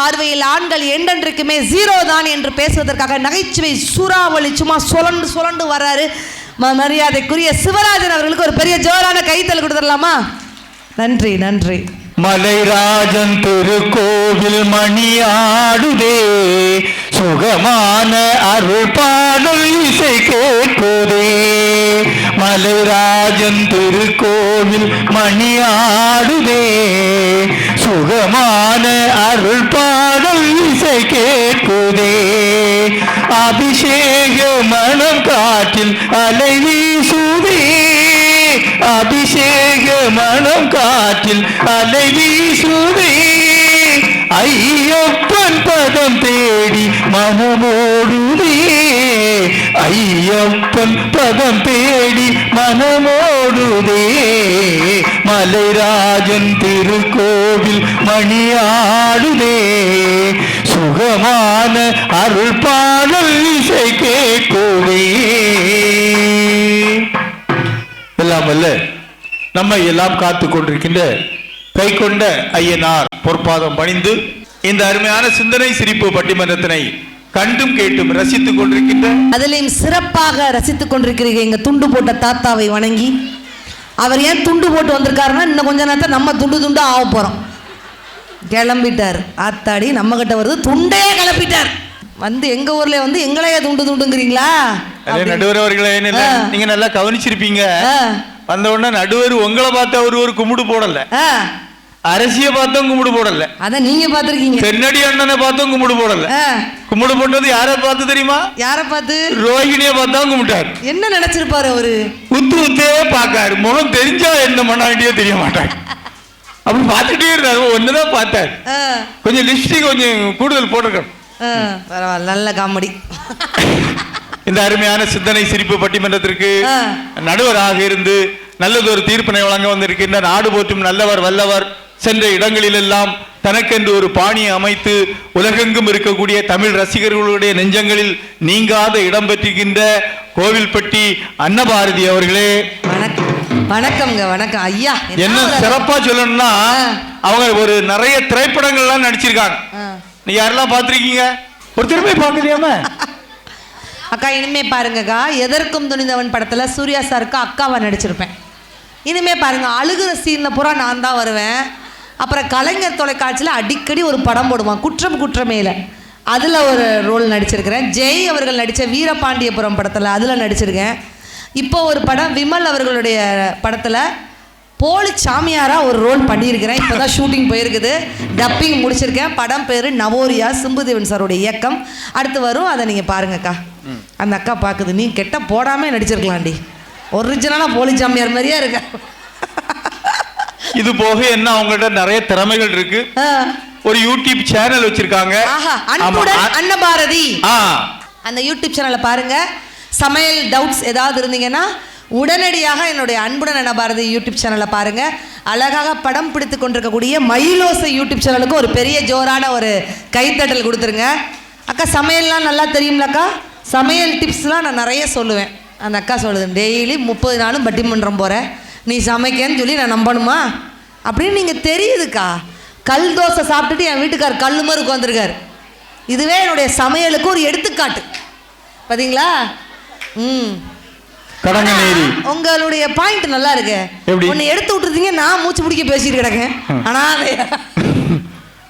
பார்வையில் ஆண்கள் என்றென்றைக்குமே ஜீரோ தான் என்று பேசுவதற்காக நகைச்சுவை சூறாவளி சும்மா சுழண்டு வர்றாரு. மரியாதைக்குரிய சிவராஜன் அவர்களுக்கு ஒரு பெரிய ஜோரான கைத்தல் கொடுத்துடலாமா? நன்றி நன்றி. மலைராஜன் திருக்கோவில் மணியாடுதே, சுகமான அருள் பாடல் இசை கேட்குதே. மலைராஜன் திருக்கோவில் மணியாடுதே, சுகமான அருள் பாடல் இசை கேட்குதே. அபிஷேக மனம் காற்றில் அலை வீசுதே, அபிஷேக மனம் காற்றில் அலை வீசுதே. ஐயப்பன் பதம் தேடி மனமோடுதே, ஐயப்பன் பதம் தேடி மனமோடுதே. மலைராஜன் திருக்கோவில் மணியாடுதே, சுகமான அருள் பாடல் இசை கேட்குதே. எல்லாம் அல்ல நம்மை எல்லாம் காத்து கொண்டிருக்கின்ற கை கொண்ட ஐயனார் பொற்பாதம் பணிந்து இந்த அருமையான சிந்தனை சிரிப்பு பட்டிமன்றத்தினை கண்டும் கேட்டும் ரசித்துக் கொண்டிருக்கின்ற, அதிலையும் சிறப்பாக ரசித்துக் கொண்டிருக்கிறீங்க எங்க துண்டு போட்ட தாத்தாவை வணங்கி. அவர் ஏன் துண்டு போட்டு வந்திருக்காருன்னா இன்னும் கொஞ்ச நேரத்தை நம்ம துண்டு ஆக போறோம். கிளம்பிட்டார் ஆத்தாடி, நம்ம கிட்ட வருது துண்டே கிளப்பிட்டார். வந்து எங்க ஊர்ல வந்து எங்களையே துண்டுங்கிறீங்களா? நடுவர் அவர்களே, நீங்க நல்லா கவனிச்சிருப்பீங்க. வந்த உடனே நடுவர் உங்களை பார்த்து அவரு ஒரு கும்பிடு போடல, அரசிய பார்த்தும் கும்பிடு போடல. அத நீங்க பாத்திருக்கீங்க. தென்னடி அண்ணனை பார்த்தும் கும்பிடு போடல. கும்பிடு போட்டது யாரை பார்த்து தெரியுமா? யாரை பார்த்து? ரோஹிணியை பார்த்தா கும்பிட்டாரு. என்ன நினைச்சிருப்பாரு அவரு? உத்தே பாக்காரு. முகம் தெரிஞ்சா என்ன பண்ண வேண்டியோ தெரிய மாட்டாங்க. அப்படி பார்த்துட்டே இருந்தாரு. ஒண்ணுதான் பார்த்தாரு. கொஞ்சம் லிப்ஸ்டிக் கொஞ்சம் கூடுதல் போட்டிருக்கணும். பரவாயில்ல, நல்ல காமெடி. இந்த அருமையான சிந்தனை சிரிப்பு பட்டிமன்றத்திற்கு நடுவராக இருந்து நல்லதொரு தீர்ப்பினை வழங்க வந்திருக்கின்ற நாடு போற்றும் நல்லவர் வல்லவர், சென்ற இடங்களில் எல்லாம் தனக்கென்று ஒரு பாணியை அமைத்து உலகெங்கும் இருக்கக்கூடிய தமிழ் ரசிகர்களுடைய நெஞ்சங்களில் நீங்காத இடம் பெற்றிருக்கின்ற கோவில்பட்டி அன்னபாரதி அவர்களே வணக்கம்ங்க. வணக்கம் ஐயா. என்ன சிறப்பா சொல்லணும்னா, அவங்க ஒரு நிறைய திரைப்படங்கள்லாம் நடிச்சிருக்காங்க. நீங்க யாரெல்லாம் பார்த்திருக்கீங்க? ஒரு திரும்பி பார்க்கலையாம அக்கா? இனிமே பாருங்கக்கா, எதற்கும் துணிந்தவன் படத்துல சூர்யா சாருக்கு அக்காவா நடிச்சிருப்பேன். இனிமே பாருங்க, அழுகிற சீன்ல பூரா நான் தான் வருவேன். அப்புறம் கலைஞர் தொலைக்காட்சியில் அடிக்கடி ஒரு படம் போடுவான், குற்றம் குற்றமேல, அதில் ஒரு ரோல் நடிச்சிருக்கிறேன். ஜெய் அவர்கள் நடித்த வீரபாண்டியபுரம் படத்தில் அதில் நடிச்சிருக்கேன். இப்போ ஒரு படம் விமல் அவர்களுடைய படத்தில் போலி சாமியாராக ஒரு ரோல் பண்ணியிருக்கிறேன். இப்போ தான் ஷூட்டிங் போயிருக்குது, டப்பிங் முடிச்சிருக்கேன். படம் பேர் நவோரியா, சிம்புதேவன் சாரோடைய இயக்கம். அடுத்து வரும், அதை நீங்கள் பாருங்கக்கா. அந்த அக்கா பார்க்குது, நீ கெட்ட போடாமல் நடிச்சிருக்கலாம்டி, ஒரிஜினலாக போலி சாமியார் மாதிரியா இருக்க. இது போக என்ன அவங்கள்ட்ட நிறைய திறமைகள் இருக்கு. ஒரு யூடியூப் சேனல் வச்சிருக்காங்க, அன்னபாரதி. அந்த யூடியூப் சேனலை பாருங்க. சமையல் டவுட்ஸ் ஏதாவது இருந்தீங்கன்னா உடனடியாக என்னுடைய அன்புடன் அன்னபாரதி யூடியூப் சேனலை பாருங்க. அழகாக படம் பிடித்து கொண்டிருக்கக்கூடிய மயிலோசை யூடியூப் சேனலுக்கு ஒரு பெரிய ஜோரான ஒரு கைத்தட்டல் கொடுத்துருங்க. அக்கா சமையல்லாம் நல்லா தெரியும்லக்கா? சமையல் டிப்ஸ்லாம் நான் நிறைய சொல்லுவேன். அந்த அக்கா சொல்லுது, டெய்லி 30 நாளும் பட்டிமன்றம் போகிறேன், நீ சமைக்கன்னு சொல்லி நான் நம்பணுமா அப்படின்னு. நீங்கள் தெரியுதுக்கா, கல் தோசை சாப்பிட்டுட்டு என் வீட்டுக்கார் கல் மாதிரி உட்காந்துருக்காரு. இதுவே என்னுடைய சமையலுக்கு ஒரு எடுத்துக்காட்டு, பார்த்தீங்களா? உங்களுடைய பாயிண்ட் நல்லா இருக்கு. ஒன்னு எடுத்து விட்டுருந்தீங்க, நான் மூச்சு பிடிக்க பேசிட்டு கிடக்கேன். ஆனா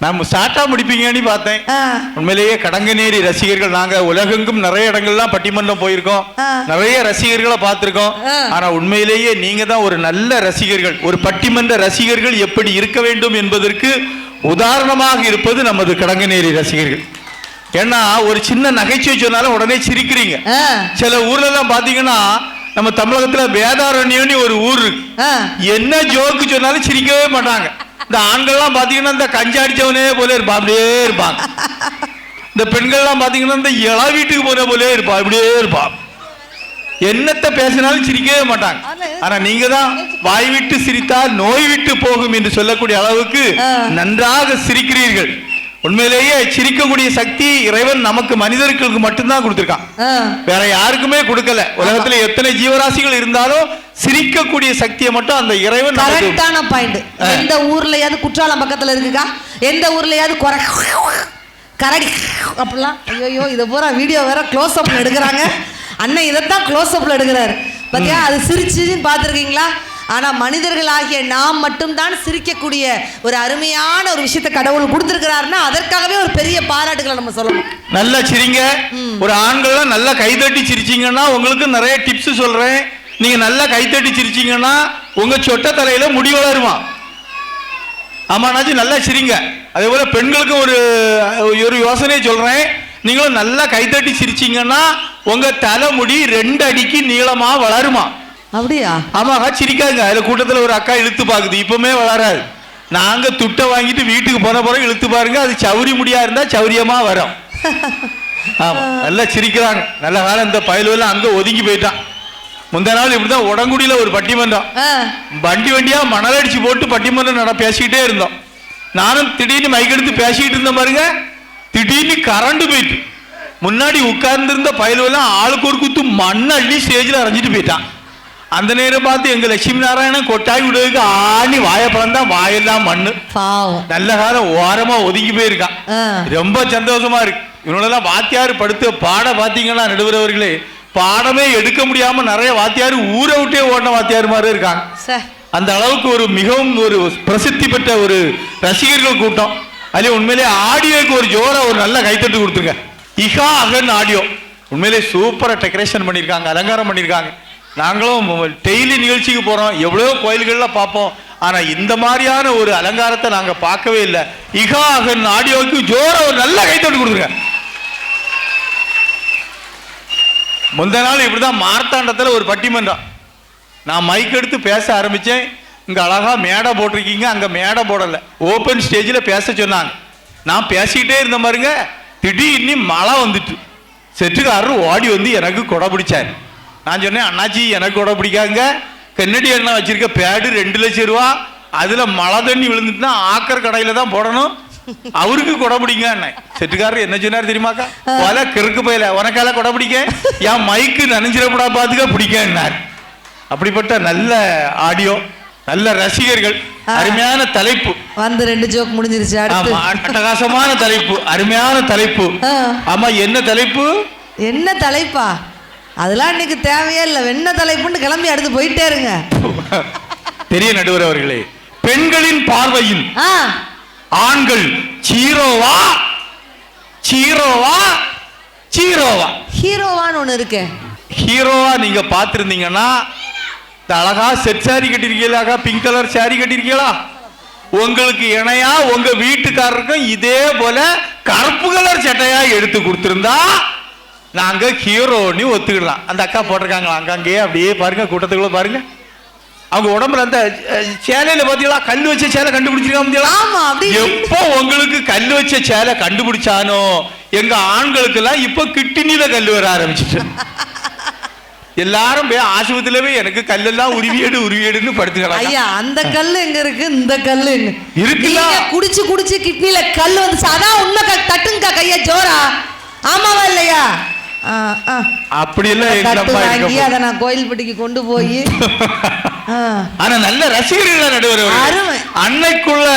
நம்ம சாட்டா முடிப்பீங்கன்னு பார்த்தேன். உண்மையிலேயே கடங்கநேரி ரசிகர்கள் நாங்க உலகெங்கும் நிறைய இடங்கள்லாம் பட்டிமன்றம் போயிருக்கோம், நிறைய ரசிகர்களை பார்த்திருக்கோம். ஆனா உண்மையிலேயே நீங்க தான் ஒரு நல்ல ரசிகர்கள். ஒரு பட்டிமன்ற ரசிகர்கள் எப்படி இருக்க வேண்டும் என்பதற்கு உதாரணமாக இருப்பது நமது கடங்கநேரி ரசிகர்கள். ஏன்னா ஒரு சின்ன நகைச்சுவை சொன்னாலும் உடனே சிரிக்கிறீங்க. சில ஊர்ல எல்லாம் பாத்தீங்கன்னா, நம்ம தமிழகத்துல வேதாரண்யம் ஒரு ஊர் இருக்கு, என்ன ஜோக்கு சொன்னாலும் சிரிக்கவே மாட்டாங்க. இந்த ஆண்கள்லாம் பாத்தீங்கன்னா இந்த கஞ்சாடிச்சவனே போல அப்படியே இருப்பாங்க. இந்த பெண்கள்லாம் பாத்தீங்கன்னா இந்த இள வீட்டுக்கு போன போலே இருப்பா, இப்படியே இருப்பா. என்னத்தை பேசினாலும் சிரிக்கவே மாட்டாங்க. ஆனா நீங்க தான் வாய் விட்டு சிரித்தால் நோய் விட்டு போகும் என்று சொல்லக்கூடிய அளவுக்கு நன்றாக சிரிக்கிறீர்கள். உண்மையிலேயே சிரிக்கக்கூடிய சக்தி இறைவன் நமக்கு மனிதர்களுக்கு மட்டும்தான் கொடுத்திருக்கான், வேற யாருக்குமே கொடுக்கல. உலகத்துல எத்தனை ஜீவராசிகள் இருந்தாலும் சிரிக்கக்கூடிய சக்தியை மட்டும் அந்த இறைவன். கரெக்டான பாயிண்ட். எந்த ஊர்லயாவது குற்றாலம் பக்கத்துல இருக்குக்கா, எந்த ஊர்லயாவது கரடி அப்படிலாம் ஐயோ இதை பூரா வீடியோ வேற க்ளோஸ் அப்ல எடுக்கிறாங்க. அண்ணன் இதைத்தான் க்ளோஸ் அப்ல எடுக்கிறாரு பாத்தியா, அது சிரிச்சுன்னு பார்த்துருக்கீங்களா? ஆனா மனிதர்களாகிய நாம் மட்டும்தான் சிரிக்கக்கூடிய ஒரு அருமையான ஒரு விஷயத்தை கடவுள் கொடுத்திருக்கிறாருன்னா அதற்காகவே ஒரு பெரிய பாராட்டுகளை நம்ம சொல்லணும். நல்லா சிரிங்க. ஒரு ஆண்கள்லாம் நல்லா கைதட்டி சிரிச்சீங்கன்னா உங்களுக்கு நிறைய டிப்ஸ் சொல்றேன். நீங்க நல்லா கைத்தட்டி சிரிச்சீங்கன்னா உங்க சொட்ட தலையில முடி வளருமா. ஆமாண்ணாச்சி, நல்லா சிரிங்க. அதே போல பெண்களுக்கு ஒரு யோசனை சொல்றேன். நீங்களும் நல்லா கைத்தட்டி சிரிச்சீங்கன்னா உங்க தலைமுடி 2 அடிக்கு நீளமா வளருமா. அப்படியா? ஆமாக்கா, சிரிக்காங்க. அதுல கூட்டத்துல ஒரு அக்கா இழுத்து பாக்குது, இப்பவுமே வளராது. நாங்க துட்டை வாங்கிட்டு வீட்டுக்கு போன பிறகு இழுத்து பாருங்க, அது சௌரி முடியா இருந்தா சௌரியமா வரும். ஆமா, நல்லா சிரிக்கிறாங்க. நல்ல காலம் இந்த பயலுவெல்லாம் அங்க ஒதுங்கி போயிட்டான். முந்த நாள் இப்படிதான் உடங்குடியில ஒரு பட்டிமன்றம், வண்டியா மணல் அடிச்சு போட்டு பட்டிமன்றம் பேசிக்கிட்டே இருந்தோம். நானும் திடீர்னு மைக் எடுத்து பேசிக்கிட்டு இருந்தேன் பாருங்க, திடீர்னு கரண்ட் போயிட்டு முன்னாடி உட்கார்ந்து இருந்த பயலுவெல்லாம் ஆளுக்கு ஒரு குத்து மண்ணை அள்ளி ஸ்டேஜில் அரைஞ்சிட்டு போயிட்டான். அந்த நேரம் பார்த்து எங்க லட்சுமி நாராயணன் கொட்டாய் விடுறதுக்கு ஆணி வாயப்பழம் தான், வாயெல்லாம் மண்ணு. நல்ல காலம் ஓரமா ஒதுங்கி போயிருக்கான். ரொம்ப சந்தோஷமா இருக்கு. இவனெல்லாம் வாத்தியார் படுத்து பாட பாத்தீங்கன்னா நடுவரவர்களே, பாடமே எடுக்க முடியாம நிறைய வாத்தியார் ஊரை விட்டே ஓடின வாத்தியார் மாதிரி இருக்காங்க. அந்த அளவுக்கு ஒரு மிகவும் ஒரு பிரசித்தி பெற்ற ஒரு ரசிகர்கள் கூட்டம். அதுல உண்மையிலே ஆடியோக்கு ஒரு ஜோரா ஒரு நல்ல கைத்தட்டு கொடுத்துருங்க. இஹா அகன் ஆடியோ உண்மையிலே சூப்பரா டெக்கரேஷன் பண்ணியிருக்காங்க, அலங்காரம் பண்ணியிருக்காங்க. நாங்களும் டெய்லி நிகழ்ச்சிக்கு போறோம், எவ்வளவோ கோயில்கள்ல பார்ப்போம். ஆனா இந்த மாதிரியான ஒரு அலங்காரத்தை நாங்க பார்க்கவே இல்லை. இஹா அகன் ஆடியோக்கு ஜோரா ஒரு நல்ல கைத்தட்டு கொடுத்துருங்க. முந்த நாள் இப்படிதான் மார்த்தாண்டத்தில் ஒரு பட்டிமன்றம். நான் மைக் எடுத்து பேச ஆரம்பிச்சேன். இங்க அழகா மேடை போட்டிருக்கீங்க, அங்க மேடை போடல, ஓப்பன் ஸ்டேஜில் பேச சொன்னாங்க. நான் பேசிக்கிட்டே இருந்த பாருங்க, திடீர்னு மழை வந்துட்டு செட்டுக்காரர் ஓடி வந்து எனக்கு கொடை பிடிச்சாரு. நான் சொன்னேன், அண்ணாச்சி எனக்கு கொடை பிடிக்காங்க, கன்னடி அண்ணா வச்சிருக்க பேடு 2 லட்சம் ரூபா, அதுல மழை தண்ணி விழுந்துட்டுனா ஆக்கர் கடையில தான் போடணும், அவருக்கு கொடை பிடிங்க. செட்டுக்காரர் என்ன சொன்னார் தெரியுமாக்கா? பல கிறுக்கு போயில உனக்கால கொடை பிடிக்க, என் மைக்கு நனைஞ்சிடப்படா பாத்துக்க பிடிக்க. அப்படிப்பட்ட நல்ல ஆடியோ, நல்ல ரசிகர்கள், அருமையான தலைப்பு வந்து 2 ஜோக் முடிஞ்சிருச்சு. அட்டகாசமான தலைப்பு, அருமையான தலைப்பு. ஆமா, என்ன தலைப்பு? என்ன தலைப்பா? அதெல்லாம் இன்னைக்கு தேவையே இல்லை. என்ன தலைப்புன்னு கிளம்பி அடுத்து போயிட்டே இருங்க. பெரிய நடுவர் அவர்களே, பெண்களின் பார்வையில் ஆண்கள் சீரோவா சீரோவா சீரோவா ஹீரோவான்னு ஒண்ணு இருக்கு. ஹீரோவா நீங்க பார்த்திருந்தீங்கன்னா அழகா செட் சாரி கட்டிருக்கீங்களா, பிங்க் கலர் சாரி கட்டிருக்கீங்களா, உங்களுக்கு இணையா உங்க வீட்டுக்காரருக்கும் இதே போல கருப்பு கலர் சட்டையா எடுத்து கொடுத்திருந்தா நாங்க ஹீரோன்னு ஒத்துக்கலாம். அந்த அக்கா போட்டிருக்காங்களா அங்கங்கே அப்படியே பாருங்க, கூட்டத்துக்குள்ள பாருங்க, அவங்க உடம்புல அந்த சேலையில பாத்தீங்களா கல்லு வச்ச சேலை கண்டுபிடிச்சிருக்காங்க. எப்போ உங்களுக்கு கல்லு வச்ச சேலை கண்டுபிடிச்சானோ எங்க ஆண்களுக்கு எல்லாம் இப்ப கிட்னில கல்லு வர ஆரம்பிச்சிட்டு எல்லாரும் போய் ஆஸ்பத்திரியில போய் எனக்கு கல்லெல்லாம் உருவியேடுன்னு படுத்துக்கலாம். ஐயா, அந்த கல்லு எங்க இருக்கு, இந்த கல்லு இருக்குல்ல, குடிச்சு குடிச்சு கிட்னில கல்லு வந்து அதான் உண்மை. தட்டுங்க கையா ஜோரா, ஆமாவா இல்லையா? அப்படி எல்லாம் வாங்கி அதை நான் கோயில்பட்டிக்கு கொண்டு போய் ஆனா நல்ல ரசிகர்கள் நடுவர் அன்னைக்குள்ள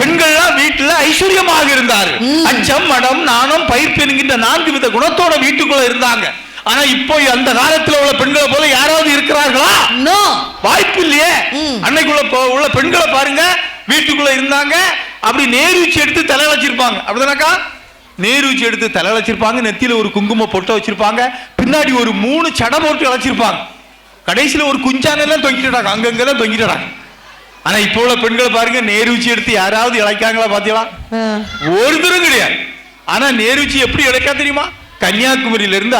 பெண்கள்லாம் வீட்டுல ஐஸ்வர்யமாக இருந்தாரு. அச்சம், மடம், நாணம், பயிர்ப்பு என்கின்ற 4 வித குணத்தோட வீட்டுக்குள்ள இருந்தாங்க. ஆனா இப்போ அந்த காலத்துல உள்ள பெண்களை போல யாராவது இருக்கிறார்களா? வாய்ப்பு இல்லையே. அன்னைக்குள்ள உள்ள பெண்களை பாருங்க, வீட்டுக்குள்ள இருந்தாங்க, அப்படி நேர்வீச்சு எடுத்து தலை வச்சிருப்பாங்க. அப்படிதானக்கா? நேர்வீச்சு எடுத்து தலை வச்சிருப்பாங்க, நெத்தியில ஒரு குங்கும பொட்டை வச்சிருப்பாங்க, பின்னாடி ஒரு 3 சடை போட்டு இழைச்சிருப்பாங்க, கடைசியில ஒரு குஞ்சானெல்லாம் தொங்கிட்டாங்க, அங்கங்கெல்லாம் தொங்கிட்டாங்க. ஆனா இப்போ உள்ள பெண்களை பாருங்க, நேர்வீச்சு எடுத்து யாராவது இழைக்காங்களா பாத்தீங்களா? ஒருத்தரும் கிடையாது. ஆனா நேர்வீச்சு எப்படி இழைக்கா தெரியுமா? கன்னியாகுமரியில இருந்து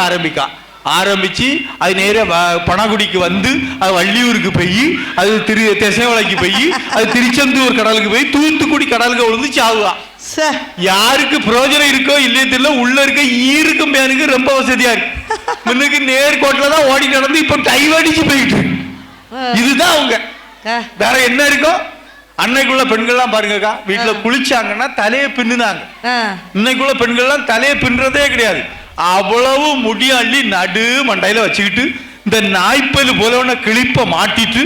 ஆரம்பிச்சு அது நேர பணகுடிக்கு வந்து, அது வள்ளியூருக்கு போய், அது திசைவளைக்கு போய், அது திருச்செந்தூர் கடலுக்கு போய், தூத்துக்குடி கடலுக்கு விழுந்து சாவுவா. யாருக்கு பிரயோஜனம் இருக்கோ இல்லையே தெரியல, உள்ள இருக்க ஈருக்கும் பேனுக்கு ரொம்ப வசதியா இருக்கு. முன்னுக்கு நேர்கோட்டில தான் ஓடி நடந்து இப்ப டைவடிச்சு போயிட்டு, இதுதான் அவங்க. வேற என்ன இருக்கும்? அன்னைக்குள்ள பெண்கள்லாம் பாருங்கக்கா, வீட்டுல குளிச்சாங்கன்னா தலையை பின்னுனாங்க. இன்னைக்குள்ள பெண்கள்லாம் தலையை பின்றதே கிடையாது. அவ்வளவு முடி அள்ளி நடு மண்டையில வச்சுக்கிட்டு இந்த நாய்ப்பல் போல கிளிப்ப மாட்டிட்டு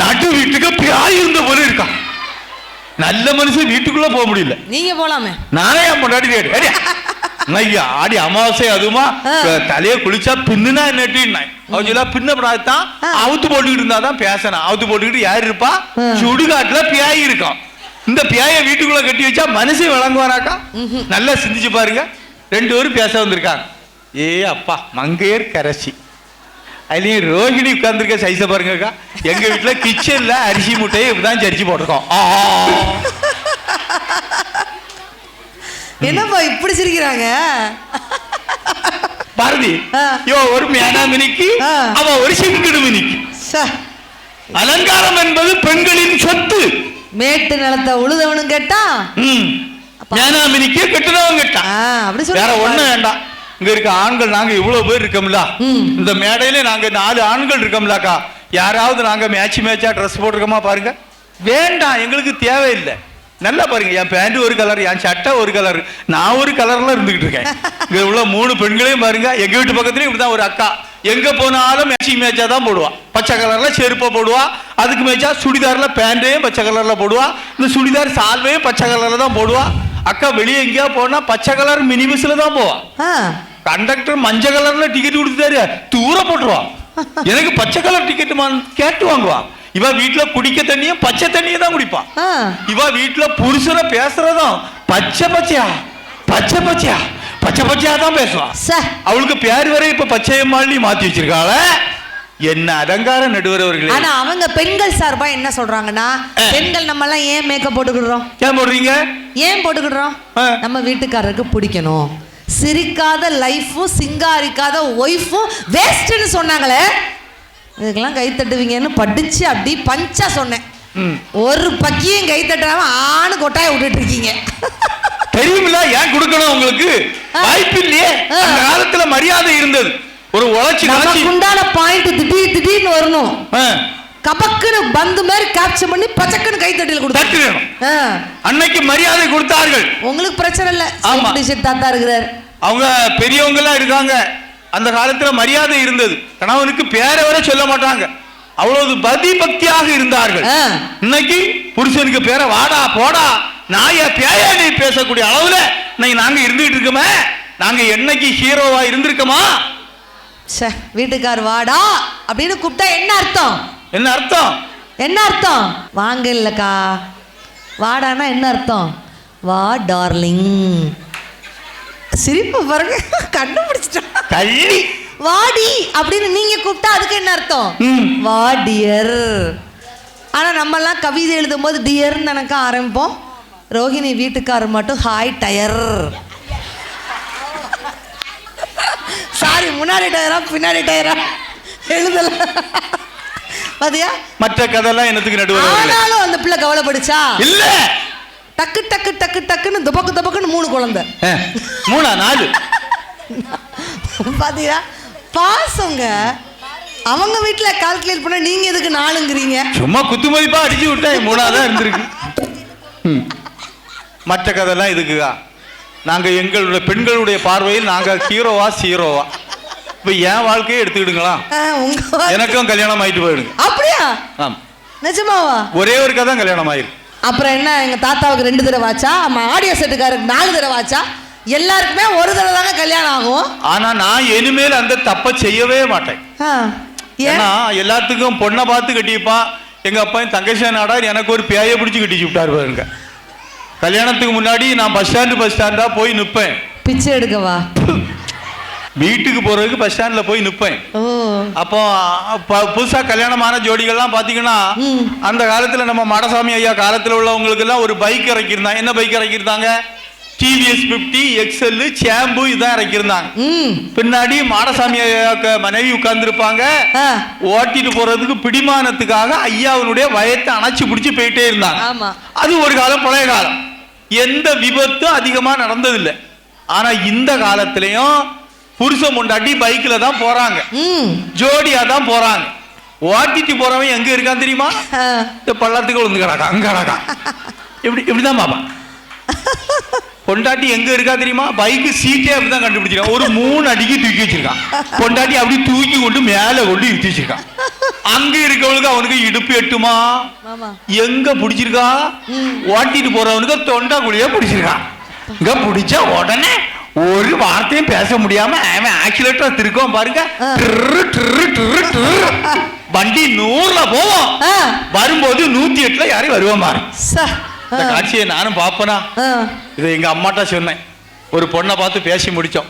நடு வீட்டுக்கு பிராய் இருந்த போல இருக்கான். நல்ல மனுஷன் வீட்டுக்குள்ள போக முடியல. நீங்க போலாமே. நானே முன்னாடி ஆடி அமாவாசை அதுமா தலைய குளிச்சா பின்னுனா என்னட்டின்னா பின்னப்படாதான் அவுத்து போட்டுக்கிட்டு இருந்தாதான் பேசணும். அவுத்து போட்டுக்கிட்டு யாரு இருப்பா? சுடுகாட்டுல பியாயி இருக்கான். இந்த பியாய வீட்டுக்குள்ள கட்டி வச்சா மனுஷன் விளங்குவானாக்கா? நல்லா சிந்திச்சு பாருங்க. 2 பேரும் பேச வந்திருக்காங்க. ஏ அப்பா மங்கையர் கரசி, அதுலயும் ரோஹிணி உட்கார்ந்துருக்க சைஸ பாருங்கக்கா. எங்க வீட்டுல கிச்சன்ல அரிசி முட்டையை இப்படிதான் சரிச்சு போட்டிருக்கோம். என்னப்பா இப்படி சிரிக்கிறாங்க? பாரதி ஒரு மேனா மினிக்கு அவ ஒரு சிங்கிடு மினிக்கு. அலங்காரம் என்பது பெண்களின் சொத்து. மேட்டு நிலத்தை உழுதவனும் கேட்டா மேனா மினிக்கு கெட்டுனவன் கேட்டா. வேற ஒண்ணு வேண்டாம். இங்க இருக்க ஆண்கள் நாங்க இவ்வளவு பேர் இருக்கோம்ல, இந்த மேடையில நாங்க 4 ஆண்கள் இருக்கோம்லக்கா. யாராவது நாங்க மேட்சா ட்ரெஸ் போட்டிருக்கோமா பாருங்க? வேண்டாம், எங்களுக்கு தேவையில்லை. நல்லா பாருங்க, என் பேண்ட் ஒரு கலர், என் சட்டை ஒரு கலர், நான் ஒரு கலர்ல இருந்துகிட்டு இருக்கேன். இங்க உள்ள 3 பெண்களையும் பாருங்க. எங்க வீட்டு பக்கத்துலயும் இப்படிதான் ஒரு அக்கா. எங்க போனாலும் மேட்சா தான் போடுவா. பச்சை கலர்ல செருப்பை போடுவா, அதுக்கு மேட்சா சுடிதார்ல பேண்டையும் பச்சை கலர்ல போடுவா, இந்த சுடிதார் சால்வையும் பச்சை கலர்ல தான் போடுவா. அக்கா வெளியே எங்கேயா போனா பச்சை கலர் மினி பஸ்ல தான் போவா. கண்டக்டர் மஞ்சள் கலர்ல டிக்கெட் கொடுத்துட்டாரு, தூர போட்டுருவா. எனக்கு பச்சை கலர் டிக்கெட் கேட்டு வாங்குவா. இவ வீட்டுல குடிக்க தண்ணியும் பச்சை தண்ணியை தான் குடிப்பா. இவ வீட்டுல புருஷனை பேசுறதும் பச்சை பச்சையா பச்சை பச்சையா பச்சை பச்சையா தான் பேசுவா. அவளுக்கு பேர் வரை இப்ப பச்சையம்மாளி மாத்தி வச்சிருக்காள. என்ன அலங்கார நடுவர் அவர்களே. ஆனா அவங்க பெண்கள் சார்பா என்ன சொல்றாங்கன்னா, பெண்கள் நம்ம எல்லாம் ஏன் மேக்கப் போட்டுக்கிடுறோம்? ஏன் போடுறீங்க? ஏன் போட்டுக்கிடுறோம்? நம்ம வீட்டுக்காரருக்கு பிடிக்கணும். சிரிக்காத லைஃபும் சிங்காரிக்காத ஒய்ஃபும் வேஸ்ட்னு சொன்னாங்களே, இதுக்கெல்லாம் கை தட்டுவீங்கன்னு படிச்சு அப்படி பஞ்சா சொன்னேன். ஒரு பக்கியும் கை தட்டாம ஆணு கொட்டாய விட்டுட்டு இருக்கீங்க. தெரியுமில்ல ஏன் கொடுக்கணும்? உங்களுக்கு வாய்ப்பு இல்லையே. அந்த காலத்துல மரியாதை இருந்தது. ஒரு உழைச்சி உண்டான பாயிண்ட் திடீர்னு வரணும். கபக்குன்னு பந்து மாதிரி கேப்சர் பண்ணி பச்சக்குன்னு கை தட்டில கொடுத்து அன்னைக்கு மரியாதை கொடுத்தார்கள். உங்களுக்கு பிரச்சனை இல்ல. தாத்தா இருக்கிறார், அவங்க பெரியவங்க எல்லாம் இருக்காங்க. அந்த காலத்துல மரியாதை இருந்தது. கணவனுக்கு பேரை வரை சொல்ல மாட்டாங்க. அவ்வளவு பதி பக்தியாக இருந்தார்கள். இன்னைக்கு புருஷனுக்கு பேரை வாடா போடா நாயா பேயா நீ பேசக்கூடிய அளவுல நாங்க இருந்துகிட்டு இருக்கோமே. நாங்க என்னைக்கு ஹீரோவா இருந்திருக்கோமா? வீட்டுக்கார் வாடா அப்படின்னு கூப்பிட்டா என்ன அர்த்தம்? என்ன அர்த்தம்? என்ன அர்த்தம்? வாங்க இல்லக்கா, வாடானா என்ன அர்த்தம்? வா டார்லிங். சிரிப்பு பாருங்க, கண்டுபிடிச்சிட்டோம். கள்ளி வாடி அப்படின்னு நீங்க கூப்பிட்டா அதுக்கு என்ன அர்த்தம்? வா டியர். ஆனா நம்ம எல்லாம் கவிதை எழுதும் போது டியர்னு நினைக்க ஆரம்பிப்போம். ரோஹிணி வீட்டுக்காரர் மட்டும் ஹாய் டயர். சாரி, முன்னாடி டயரா பின்னாடி டயரா எழுதல பாத்தியா? மற்ற கதைலாம் என்னத்துக்கு நடுவுல? ஆனாலும் அந்த பிள்ளை கவலைப்படுச்சா? இல்ல, டக்கு டக்கு டக்கு டக்குன்னு துபக்கு துபக்குன்னு 3 குழந்தை. 3 4 பாத்தியா? பாசங்க. அவங்க வீட்டுல கால்குலேட் பண்ண நீங்க எதுக்கு 4ங்கிறீங்க? சும்மா குத்து மதிப்பா அடிச்சு விட்டா 3ஆதான் இருந்திருக்கு. மற்ற கதைலாம் இதுக்குதா? நாங்க எங்களுடைய பெண்களுடைய பார்வையில் நாங்க ஹீரோவா சீரோவா? இப்ப என் வாழ்க்கையை எடுத்துக்கிடுங்களா, எனக்கும் கல்யாணம் ஆயிட்டு போயிடுங்க. அப்படியா? நிஜமாவா? ஒரே ஒரு கதை கல்யாணம் ஆயிருக்கு. அப்புறம் என்ன, எங்க தாத்தாவுக்கு 2 தடவை ஆச்சா, ஆடியோ செட்டுக்காருக்கு 4 தடவை ஆச்சா? எல்லாருக்குமே ஒரு தடவை தாங்க கல்யாணம் ஆகும். ஆனா நான் இனிமேல் அந்த தப்பை செய்யவே மாட்டேன். ஏன்னா எல்லாத்துக்கும் பொண்ணை பார்த்து கட்டிப்பான். எங்க அப்பா தங்கச்சி நாடார் எனக்கு ஒரு பேயை பிடிச்சி கட்டிச்சு விட்டாரு பாருங்க. கல்யாணத்துக்கு முன்னாடி நான் பஸ் ஸ்டாண்டா போய் நிப்பேன். பிச்சை எடுக்கவா? வீட்டுக்கு போறதுக்கு பஸ் ஸ்டாண்ட்ல போய் நிப்பேன். அப்போ புதுசா கல்யாணமான ஜோடிகள்லாம் பாத்தீங்கன்னா, அந்த காலத்துல நம்ம மாடசாமி ஐயா காலத்துல உள்ளவங்களுக்கு எல்லாம் ஒரு பைக் இறக்கிருந்தாங்க. என்ன பைக் இறக்கிருந்தாங்க? TVS 50 XL சாம்பு இதான் இறக்கிருந்தாங்க. பின்னாடி மாடசாமி ஐயாவுக்கு மனைவி உட்கார்ந்து இருப்பாங்க. ஓட்டிட்டு போறதுக்கு பிடிமானத்துக்காக ஐயாவுடைய வயத்தை அணைச்சு பிடிச்சு போயிட்டே இருந்தாங்க. அது ஒரு காலம், பழைய காலம். எந்த விபத்தும் அதிகமா நடந்ததில்லை. ஆனா இந்த காலத்திலையும் புருஷன் முண்டாட்டி பைக்ல தான் போறாங்க, ஜோடியா தான் போறாங்க. ஓட்டிட்டு போறவன் எங்க இருக்கான் தெரியுமா? இந்த பள்ளத்துக்கு விழுந்து கிடக்கா, அங்க கிடக்கா. இப்படிதான் பாப்பா. பொண்டாட்டி எங்க இருக்கா தெரியுமா? பைக்கு சீட்டே அப்படிதான் கண்டுபிடிச்சிருக்கான். ஒரு 3 அடிக்கு தூக்கி வச்சிருக்கான். பொண்டாட்டி அப்படி தூக்கி கொண்டு மேல கொண்டு இருத்தி வச்சிருக்கான். அங்க இருக்கவனுக்கு அவனுக்கு இடுப்பு எட்டுமா? எங்க பிடிச்சிருக்கா? ஓட்டிட்டு போறவனுக்கு தொண்டாக்குழிய பிடிச்சிருக்கான். இங்க பிடிச்ச உடனே ஒரு வார்த்தையும் பேச முடியாம அவன் ஆக்சிலேட்டர் திருக்கோம் பாருங்க. வண்டி 100ல போவோம், வரும்போது 108ல யாரையும் வருவோம் பாரு. இந்த காட்சியை நானும் பாப்பனா. இதை எங்க அம்மாட்ட சொன்னேன். ஒரு பொண்ணை பார்த்து பேசி முடிச்சோம்.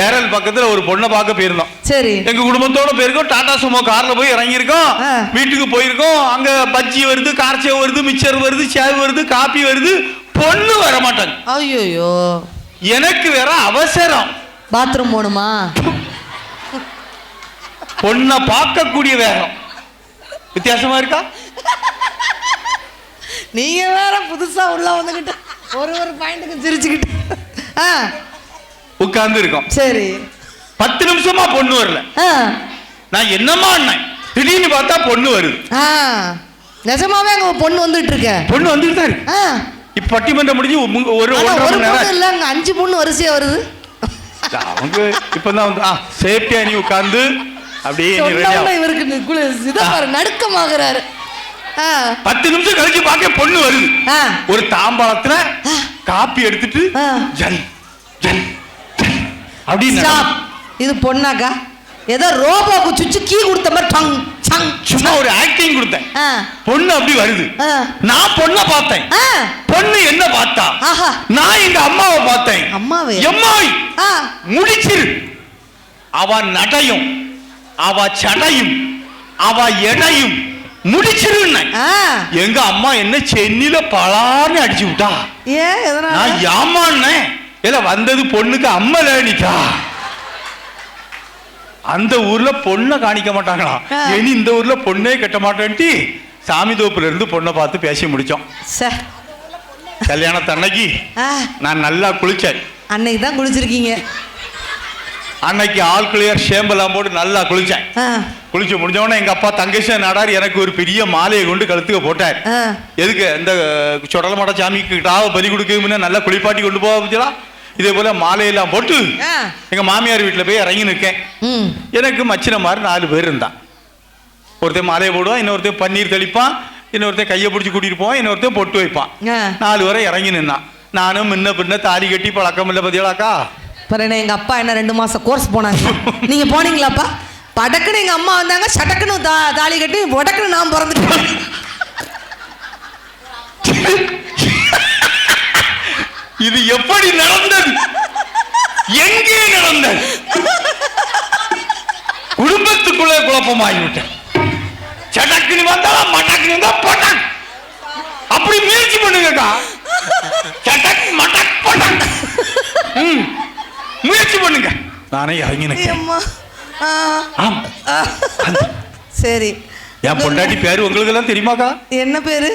ஏரல் பக்கத்துல ஒரு பொண்ணை பார்க்க போயிருந்தோம். சரி, எங்க குடும்பத்தோட போயிருக்கோம். டாடா சுமோ கார்ல போய் இறங்கியிருக்கோம். வீட்டுக்கு போயிருக்கோம். அங்க பஜ்ஜி வருது, கார்ச்சேவ் வருது, மிச்சர் வருது, சேவ் வருது, காப்பி வருது. பொண்ணு வர மாட்டாங்க. ஐயோ, எனக்கு வேற அவசரம், பாத்ரூம் போணுமா. பொண்ணை பார்க்கக்கூடிய வேகம் வித்தியாசமா இருக்கா? நீங்க வேற புதுசா உள்ள வந்துகிட்டு ஒரு பாயிண்ட்டுக்கு சிரிச்சுக்கிட்டு உட்கார்ந்து இருக்கோம். சரி, 10 நிமிஷமா பொண்ணு வரல. நான் என்னமா அண்ணன், திடீர்னு பார்த்தா பொண்ணு வருது. நிஜமாவே அங்க பொண்ணு வந்துட்டு இருக்க. பொண்ணு வந்துட்டு தான் இருக்கு. இப்ப பட்டிமன்றம் முடிஞ்சு ஒரு 1.5 மணி நேரம் இல்ல, அங்க 5 பொண்ணு வரிசையா வருது. அவங்க இப்பதான் வந்து சேஃப்டியா நீ உட்கார்ந்து அப்படியே இவருக்கு நடுக்கமாகறாரு. 10 நிமிஷம் கழிச்சு பார்க்க பொண்ணு வருது. ஒரு தாம்பாளத்துல காப்பி எடுத்துட்டு ஜல் ஜல் அப்படின்னு. இது பொண்ணாக்கா? ஏதோ ரோபோக்கு சுச்சு கீ கொடுத்த மாதிரி டங் சங் சும்மா ஒரு ஆக்டிங் கொடுத்தேன். பொண்ணு அப்படி வருது. நான் பொண்ணை பார்த்தேன். பொண்ணு என்ன பார்த்தா? நான் எங்க அம்மாவை பார்த்தேன். அம்மாவை எம்மாய் முடிச்சிரு. அவ நடையும், அவ சடையும், அவ எடையும் முடிச்சிருன்னு எங்க அம்மா என்ன சென்னில பலான்னு அடிச்சு விட்டா. நான் ஏமாண்ணே இல்ல வந்தது பொண்ணுக்கு அம்மலேனிக்கா. அந்த ஊர்ல பொண்ணை காணிக்க மாட்டாங்களா, இனி இந்த ஊர்ல பொண்ணே கட்ட மாட்டேன்ட்டு சாமி தோப்புல இருந்து பொண்ணை பார்த்து பேசி முடிச்சோம். கல்யாணத்தன்னைக்கு நான் நல்லா குளிச்சேன். அன்னைக்கு தான் குளிச்சிருக்கீங்க. அன்னைக்கு ஆல் கிளியர் ஷேம்பெல்லாம் போட்டு நல்லா குளிச்சேன். குளிச்சு முடிஞ்சவொடனே எங்க அப்பா தங்கேஷ நாடார் எனக்கு ஒரு பெரிய மாலையை கொண்டு கழுத்துக்க போட்டார். எதுக்கு? இந்த சொடல மாட சாமிக்கு பலி கொடுக்க நல்லா குளிப்பாட்டி கொண்டு போக. இதே போல மாலையெல்லாம் போட்டு எங்க மாமியார் வீட்டுல போய் இறங்கி நிற்கேன். எனக்கு மச்சின மாதிரி 4 பேர் இருந்தான். ஒருத்தன் மாலையை போடுவான், இன்னொருத்தன் பன்னீர் தெளிப்பான், இன்னொருத்தன் கையை பிடிச்சி கூட்டிட்டு போவான், இன்னொருத்தன் பொட்டு வைப்பான். 4 பேரை இறங்கி நின்னான். நானும் முன்ன பின்ன தாலி கட்டி பழக்கம் இல்லை பத்தியலாக்கா. எங்க அப்பா என்ன 2 மாசம் கோர்ஸ் போனாங்க. நீங்க போனீங்களாப்பா? படக்குன்னு எங்க அம்மா வந்தாங்க, சடக்குன்னு தாலி கட்டி உடக்குன்னு நான் பிறந்துட்டேன். இது எப்படி நடந்தது? எங்கே நடந்தது? குடும்பத்துக்குள்ளே குழப்பமாகிவிட்டேன். சடக்குன்னு வந்தா மடக்குன்னு வந்தா படக். அப்படி முயற்சி பண்ணுங்கக்கா. சடக் மடக் படக். முயற்சி பண்ணுங்க. நானே இறங்கினேன். சரி, என் பொண்டாட்டி பேரு உங்களுக்கு எல்லாம் தெரியுமாக்கா? என்ன பேரு?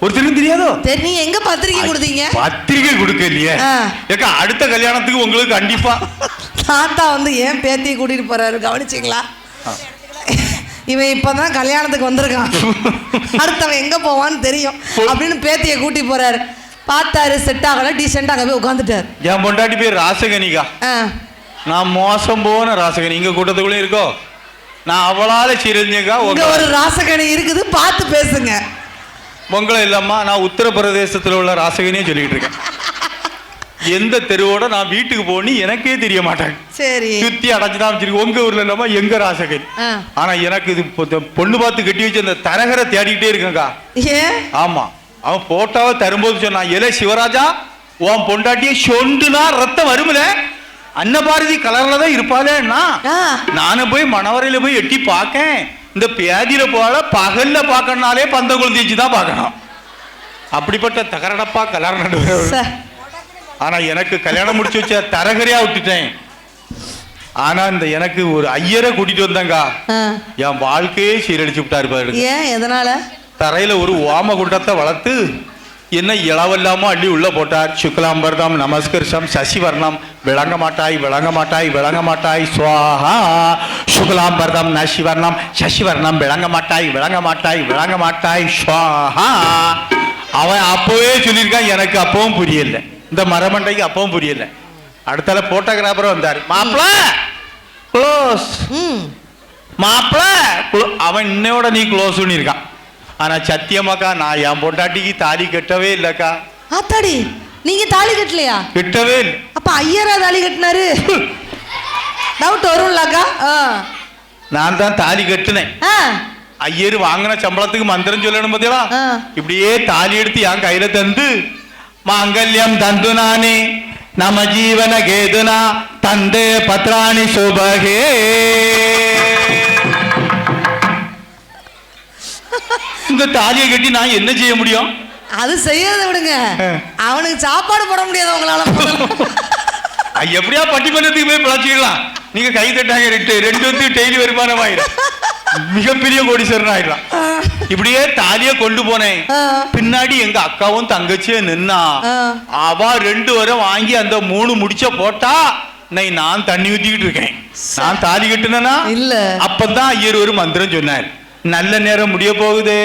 ஒருத்தருக்கும் தெரியாதோ? நீங்க எங்க பத்திரிகை கொடுத்தீங்க? பத்திரிகை கொடுக்க இல்லையே. ஏக்கா அடுத்த கல்யாணத்துக்கு உங்களுக்கு கண்டிப்பா தாத்தா வந்து ஏன் பேத்தியை கூட்டிட்டு போறாரு கவனிச்சிங்களா? இவன் இப்பதான் கல்யாணத்துக்கு வந்திருக்கான், அடுத்தவன் எங்க போவான்னு தெரியும் அப்படின்னு பேத்தியை கூட்டி போறாரு. பார்த்தாரு, செட் ஆகல, டீசெண்டா அங்க போய் உட்காந்துட்டாரு. என் பொண்டாட்டி பேர் ராசகனிகா. நான் மோசம் போன ராசகனி. இங்க கூட்டத்துக்குள்ளே இருக்கோ, நான் அவளால சிரிஞ்சக்கா. உங்க ஒரு ராசகனி இருக்குது, பார்த்து பேசுங்க. உங்களை இல்லம்மா, நான் உத்தரப்பிரதேசத்துல உள்ள ராசகனியே சொல்லிட்டு இருக்கேன். எந்த தெருவோட நான் வீட்டுக்கு போனி எனக்கே தெரிய மாட்டாங்க. சரி, சுத்தி அடைச்சுதான் உங்க ஊர்ல இல்லாம எங்க ராசகன். ஆனா எனக்கு இது பொண்ணு பார்த்து கட்டி வச்சு அந்த தரகரை தேடிக்கிட்டே இருக்கேங்கா. ஆமா, அவன் போட்டோவை தரும்போது சொன்னான், ஏலே சிவராஜா, உன் பொண்டாட்டியை சொண்டுனா ரத்தம் வரும்ல, அன்னபாரதி கலர்ல தான் இருப்பாளேன்னா. நானும் போய் மணவரையில போய் எட்டி பார்க்கேன். இந்த பேதியில போல பகல்ல பார்க்கணும்னாலே பந்த குழந்தைச்சு தான் பார்க்கணும். அப்படிப்பட்ட தகரடப்பா கலர் நடுவர். ஆனா எனக்கு கல்யாணம் முடிச்சு வச்ச தரகரையா விட்டுட்டேன். ஆனா இந்த எனக்கு ஒரு ஐயரை கூட்டிட்டு வந்தாங்க, என் வாழ்க்கையே சீரழிச்சு விட்டாரு பாரு. ஏன்? எதனால? தரையில ஒரு ஓம குண்டத்தை வளர்த்து என்ன இளவல்லாமோ அள்ளி உள்ள போட்டார். சுக்லாம்பர்தம் நமஸ்கரிசம் சசிவர்ணம் விளங்க மாட்டாய் விளங்க மாட்டாய் விளங்க மாட்டாய் சுவாஹா சுக சுகுலாம்பரதம் நசிவர்ணம் சசிவர்ணம் விளங்க மாட்டாய் ஸ்வாஹா. அவன் அப்பவே சொல்லியிருக்கான், எனக்கு அப்பவும் புரியல, இந்த மரமண்டைக்கு அப்பவும் புரியல. அடுத்தால போட்டோகிராஃபர் வந்தார், மாப்பிள க்ளோஸ், மாப்பிள அவன் இன்னையோட நீ க்ளோஸ்ன்னு இருக்கான். ஆனா சத்தியமாக்கா நான் என் பொண்டாட்டிக்கு தாலி கட்டவே இல்லக்கா. ஆத்தாடி, நீங்க தாலி கட்டலையா? கட்டவே இல்லை. அப்ப ஐயரா தாலி கட்டினாரு? டவுட் வரும்லக்கா. நான் தான் தாலி கட்டினேன். ஐயர் வாங்கின சம்பளத்துக்கு மந்திரம் சொல்லணும் பாத்தீங்களா? இப்படியே தாலி எடுத்து என் கையில தந்து, மாங்கல்யம் தந்து நானே நம ஜீவன கேதுனா தந்தே பத்ராணி சுபகே. இந்த தாலியை கட்டி நான் என்ன செய்ய முடியும்? அது செய்யறத விடுங்க, அவனுக்கு சாப்பாடு போட முடியாது உங்களால. எப்படியா பட்டிமன்றத்துக்கு போய் பிழைச்சிக்கலாம். நீங்க கை தட்டாங்க ரெண்டு வந்து டெய்லி வருமானம் ஆயிடும், மிகப்பெரிய கோடீஸ்வரன் ஆயிடலாம். இப்படியே தாலிய கொண்டு போனேன். பின்னாடி எங்க அக்காவும் தங்கச்சியும் நின்னா, அவ 2 வரை வாங்கி அந்த 3 முடிச்ச போட்டா நான் தண்ணி ஊத்திக்கிட்டு இருக்கேன். நான் தாலி கட்டுனா இல்ல. அப்பதான் ஐயர் ஒரு மந்திரம் சொன்னார், நல்ல நேரம் முடிய போகுது,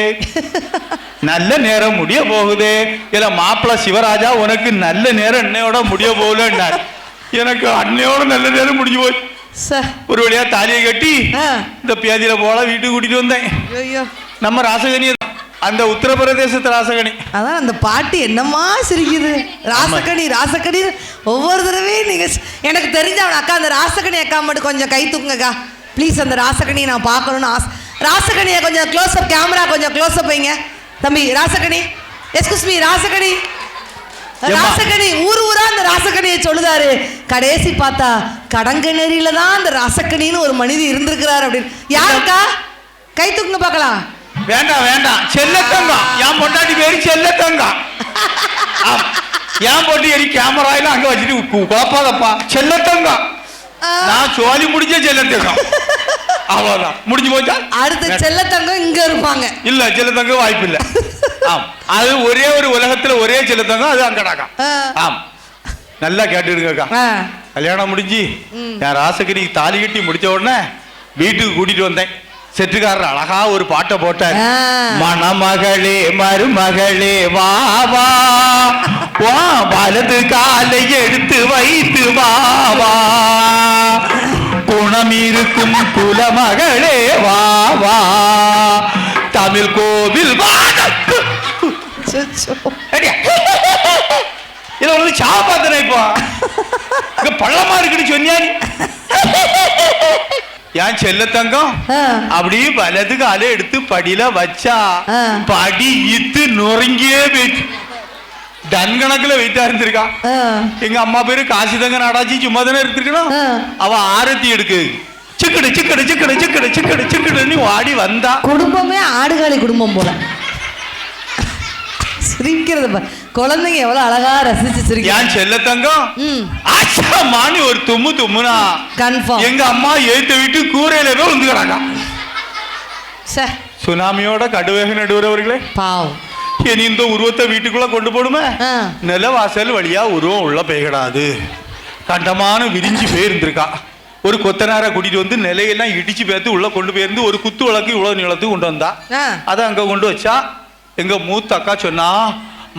நல்ல நேரம் முடிய போகுது. இல்ல மாப்பிள்ள சிவராஜா, உனக்கு நல்ல நேரம் அன்னையோட முடிய போகல. எனக்கு அன்னையோட நல்ல நேரம் முடிஞ்சு போச்சு. ஒரு வழியா தாலியை கட்டி இந்த பேதியில போல வீட்டுக்கு கூட்டிட்டு வந்தேன். நம்ம ராசகனி, அந்த உத்தரப்பிரதேசத்து ராசகனி. அதான் அந்த பாட்டு என்னமா சிரிக்குது, ராசகனி ராசகனி. ஒவ்வொரு தடவையும் நீங்க எனக்கு தெரிஞ்ச அவன் அக்கா, அந்த ராசகனி அக்கா மட்டும் கொஞ்சம் கை தூக்குங்கக்கா ப்ளீஸ். அந்த ராசகனியை நான் பார்க்கணும்னு ஆசை. ராசகனியை கொஞ்சம் க்ளோஸ் அப், கேமரா கொஞ்சம் க்ளோஸ் அப் வைங்க தம்பி. ராசகனி, எஸ்கூஸ் மீ, ராசகனி. ராசகனி ஊர் ஊரா அந்த ராசகனியை சொல்லுதாரு. கடைசி பார்த்தா கடங்கநேரியில தான் அந்த ராசகனின்னு ஒரு மனிதி இருந்திருக்கிறார் அப்படின்னு. யாருக்கா கை தூக்குங்க பார்க்கலாம். வேண்டாம் வேண்டாம், செல்லத்தங்கம். என் பொண்டாட்டி பேரு செல்லத்தங்கம். என் பொட்டி எரி கேமராயில அங்க வச்சுட்டு பாப்பாதப்பா, செல்லத்தங்கம். நான் சோழி முடிஞ்ச செல்லத்தங்கம், அவ்வளவுதான், முடிஞ்சு போச்சா. அடுத்த செல்லத்தங்கம் இங்க இருப்பாங்க. இல்ல, செல்லத்தங்கம் வாய்ப்பு இல்ல. அது ஒரே ஒரு உலகத்துல ஒரே செல்லத்தங்கம், அது அங்கடாக்கா. ஆம், நல்லா கேட்டுருக்கா. கல்யாணம் முடிஞ்சு என் ராசகிரி தாலி கட்டி முடிச்ச உடனே வீட்டுக்கு கூட்டிட்டு வந்தேன். செட்டுக்காரர் அழகா ஒரு பாட்டை போட்டார். மணமகளே மருமகளே வா வா வா, வலது காலை எடுத்து வைத்து வா வா, குணம் இருக்கும் குலமகளே வா வா, தமிழ் கோவில் வா. இதை வந்து சாப்பாத்தனை இப்போ இங்க பள்ளமா இருக்குன்னு சொன்னியா? என் செல்லத்தங்கம் அப்படியே வலது காலை எடுத்து படியில வச்சா படி இத்து நொறுங்கியே போயிட்டு டன் வெயிட்டா இருந்திருக்கா. எங்க அம்மா பேரு காசிதங்க நாடாச்சி, சும்மா தானே இருந்திருக்கணும். அவ ஆரத்தி எடுக்கு சிக்கடு சிக்கடு சிக்கடு சிக்கடு சிக்கடு சிக்கடுன்னு வாடி வந்தா. குடும்பமே ஆடுகாலி குடும்பம் போல சிரிக்கிறது. குழந்தைங்க எவ்வளவு அழகா ரசிச்சு சிரிக்க. என் செல்லத்தங்கம் ஆச்சாமானி ஒரு தும்மு தும்முனா கன்ஃபார்ம் எங்க அம்மா ஏத்த விட்டு கூரையில போய் வந்துக்கிறாங்க. சுனாமியோட கடுவேக நடுவரவர்களே பாவம், இனி இந்த உருவத்தை வீட்டுக்குள்ள கொண்டு போடுமே. நிலவாசல் வழியா உருவம் உள்ள போய்கிடாது, கண்டமான விரிஞ்சு போயிருந்திருக்கா. ஒரு கொத்தனார கூட்டிட்டு வந்து நிலையெல்லாம் இடிச்சு பேத்து உள்ள கொண்டு போயிருந்து ஒரு குத்து விளக்கு இவ்வளவு நிலத்துக்கு கொண்டு வந்தா. அதை அங்க கொண்டு வச்சா. எங்க மூத்த அக்கா சொன்னா,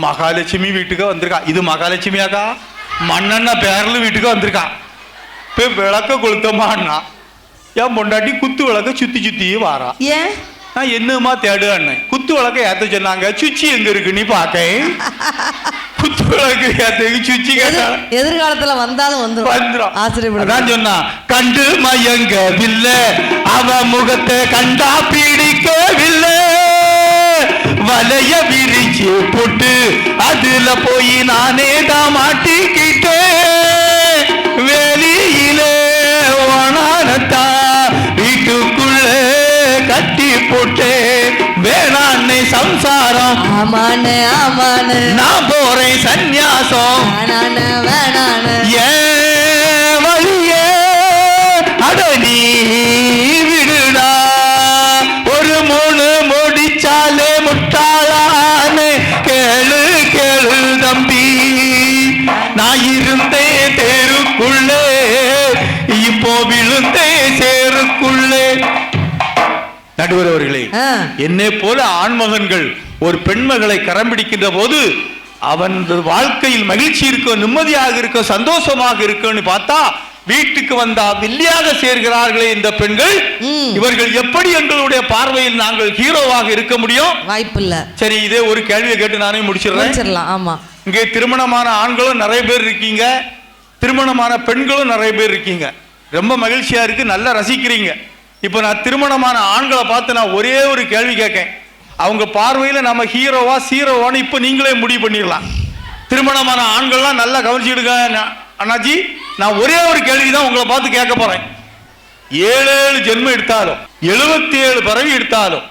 மகாலட்சுமி வீட்டுக்கு வந்திருக்கா. இது மகாலட்சுமியாக்கா, மண்ணெண்ண பேரல் வீட்டுக்கு வந்திருக்கா. போய் விளக்க கொளுத்தமான்னா என் பொண்டாட்டி குத்து விளக்க சுத்தி சுத்தி வாரா. ஏன் நான் என்னமா தேடுன்னு குத்து விளக்க ஏத்த சொன்னாங்க. சுச்சி எங்க இருக்கு நீ பாக்க? குத்து விளக்கு ஏத்த சுச்சி கேட்டா எதிர்காலத்துல வந்தாலும் வந்துரும். ஆச்சரியப்படாதான் சொன்னா. கண்டு மயங்கவில்லை, அவ முகத்தை கண்டா பீடிக்கவில்லை, வலைய விரிச்சு போட்டு அதுல போய் நானே தான் மாட்டிக்கிட்டேன். வெளியிலே ஓனானத்தா வீட்டுக்குள்ள கட்டி போட்டே வேணான்னு சம்சாரம். ஆமானு ஆமானு நான் போறேன் சந்நியாசம். வேணானு ஏன் வழியே அட நீ விடுடா, ஒரு 3 முடிச்சாலே முட்டாளானே. கேளு கேளு தம்பி, நான் இருந்தே தேருக்குள்ளே, இப்போ விழுந்தே சேருக்குள்ளே. நடுவர் அவர்களே, என்னை போல ஆண்மகன்கள் ஒரு பெண்மகளை கரம் பிடிக்கின்ற போது அவன் வாழ்க்கையில் மகிழ்ச்சி இருக்கும், நிம்மதியாக இருக்கும், சந்தோஷமாக இருக்கும்னு பார்த்தா வீட்டுக்கு வந்தா வில்லியாக சேர்கிறார்களே இந்த பெண்கள், இவர்கள் எப்படி எங்களுடைய பார்வையில் நாங்கள் ஹீரோவாக இருக்க முடியும்? வாய்ப்பில்ல. சரி, இதே ஒரு கேள்வியை கேட்டு நானே முடிச்சிடறேன். ஆமா, இங்கே திருமணமான ஆண்களும் நிறைய பேர் இருக்கீங்க, திருமணமான பெண்களும் நிறைய பேர் இருக்கீங்க. ரொம்ப மகிழ்ச்சியா இருக்கு, நல்லா ரசிக்கிறீங்க. இப்ப நான் திருமணமான ஆண்களை பார்த்து நான் ஒரே ஒரு கேள்வி கேட்கேன். அவங்க பார்வையில நம்ம ஹீரோவா சீரோவான்னு இப்ப நீங்களே முடிவு பண்ணிடலாம். திருமணமான ஆண்கள்லாம் நல்லா கவனிச்சுடுங்க அண்ணாச்சி. நான் ஒரே ஒரு கேள்விதான் உங்களை பார்த்து கேட்க போறேன். 7 ஜென்மம் எடுத்தாலும் 77 பிறவி எடுத்தாலும்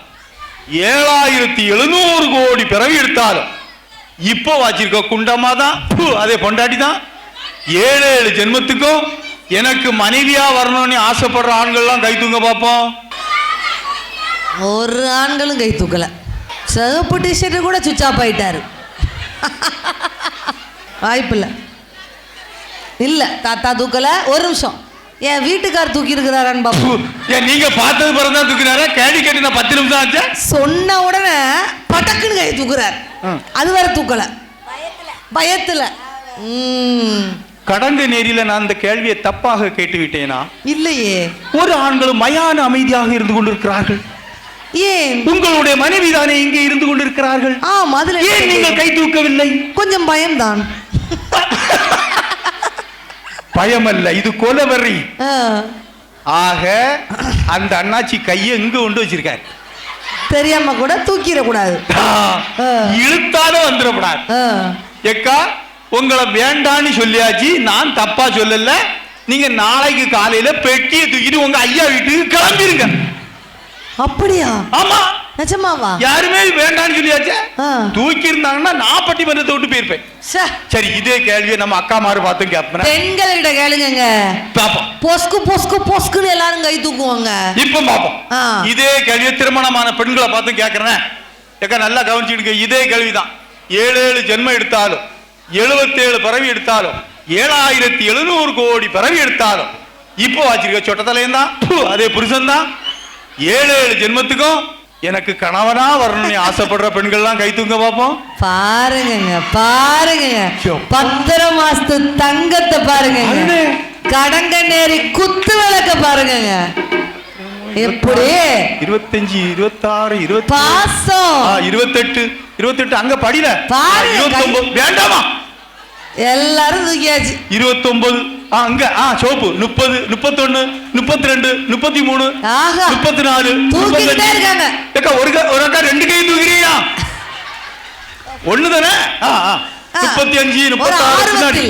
7700 கோடி பிறவி எடுத்தாலும் இப்போ வாச்சிருக்க குண்டமா தான், அதே பொண்டாட்டி தான். 7 ஜென்மத்துக்கும் எனக்கு மனைவியா வரணும்னு ஆசைப்படுற ஆண்கள்லாம் கை தூங்க பார்ப்போம். ஒரு ஆண்களும் கை தூக்கல. சிவப்பு டிஷர்ட் கூட சுவிட்ச் ஆஃப் ஆயிட்டாரு. வாய்ப்பில்லை. இல்ல தாத்தா தூக்கல. ஒரு நிமிஷம், என் வீட்டுக்கார் தூக்கி இருக்கிறாரான்னு பாப்போம். நீங்க பார்த்தது பிறந்தா தூக்கினாரா? கேள்வி கேட்டு நான் 10 நிமிஷம் ஆச்சு. சொன்ன உடனே பட்டக்குன்னு கை தூக்குறார். அது வேற தூக்கல, பயத்துல. கடந்த நேரில நான் அந்த கேள்வியை தப்பாக கேட்டு விட்டேனா? இல்லையே. ஒரு ஆண்களும் மயான அமைதியாக இருந்து கொண்டிருக்கிறார்கள். ஏன்? உங்களுடைய மனைவி தானே இங்கே இருந்து கொண்டிருக்கிறார்கள். அதுல ஏன் நீங்கள் கை தூக்கவில்லை? கொஞ்சம் பயம்தான். பயம் அல்ல, இது கொலவெறி. ஆக அந்த அண்ணாச்சி கையை எங்க கொண்டு வச்சிருக்காரு? தெரியாம கூட தூக்கிட கூடாது, இழுத்தாலும் வந்துடக்கூடாது. எக்கா உங்களை வேண்டான்னு சொல்லியாச்சு, நான் தப்பா சொல்லல. நீங்க நாளைக்கு காலையில பெட்டியை தூக்கிட்டு உங்க ஐயா வீட்டுக்கு கிளம்பிருங்க. அப்படியா? ஆமா, நிஜமாவா? யாருமே வேண்டான்னு சொல்லியாச்சு. தூக்கி இருந்தாங்கன்னா நான் பட்டிமன்றத்தை விட்டு போயிருப்பேன். சரி, இதே கேள்வியை நம்ம அக்கா மாறு பார்த்து கேட்பேன். பெண்கள்கிட்ட கேளுங்க பாப்போம். பொஸ்கு பொஸ்கு பொஸ்குன்னு எல்லாரும் கை தூக்குவாங்க. இப்ப பாப்போம். இதே கேள்வியை திருமணமான பெண்களை பார்த்து கேட்கறேன். ஏக்கா நல்லா கவனிச்சுடுங்க. இதே கேள்விதான். 7 ஜென்மம் எடுத்தாலும் 77 பிறவி எடுத்தாலும் 7700 கோடி பிறவி எடுத்தாலும் இப்போ வாச்சிருக்க சொட்டத்தலையும் தான், அதே புருஷன் தான். 7 ஜென்மத்துக்கும் எனக்கு கணவனா வரணும்னு ஆசைப்படுற பெண்கள்லாம் கை தூங்க பார்ப்போம். பாருங்க பாருங்க, 10 மாசத்து தங்கத்தை பாருங்க, கடங்க நேரி குத்து விளக்க பாருங்க. எப்படி 25 26 20 பாசம் 28 அங்க படியில 29 வேண்டாமா? எல்லாரும் தூக்கியாச்சு. 29 அங்க சோப்பு 30 31 32 33 34 தூக்கிட்டே இருக்காங்க. ஏக்கா ஒரு அக்கா 2 கை தூக்குறியா? ஒண்ணு தானே? 35 36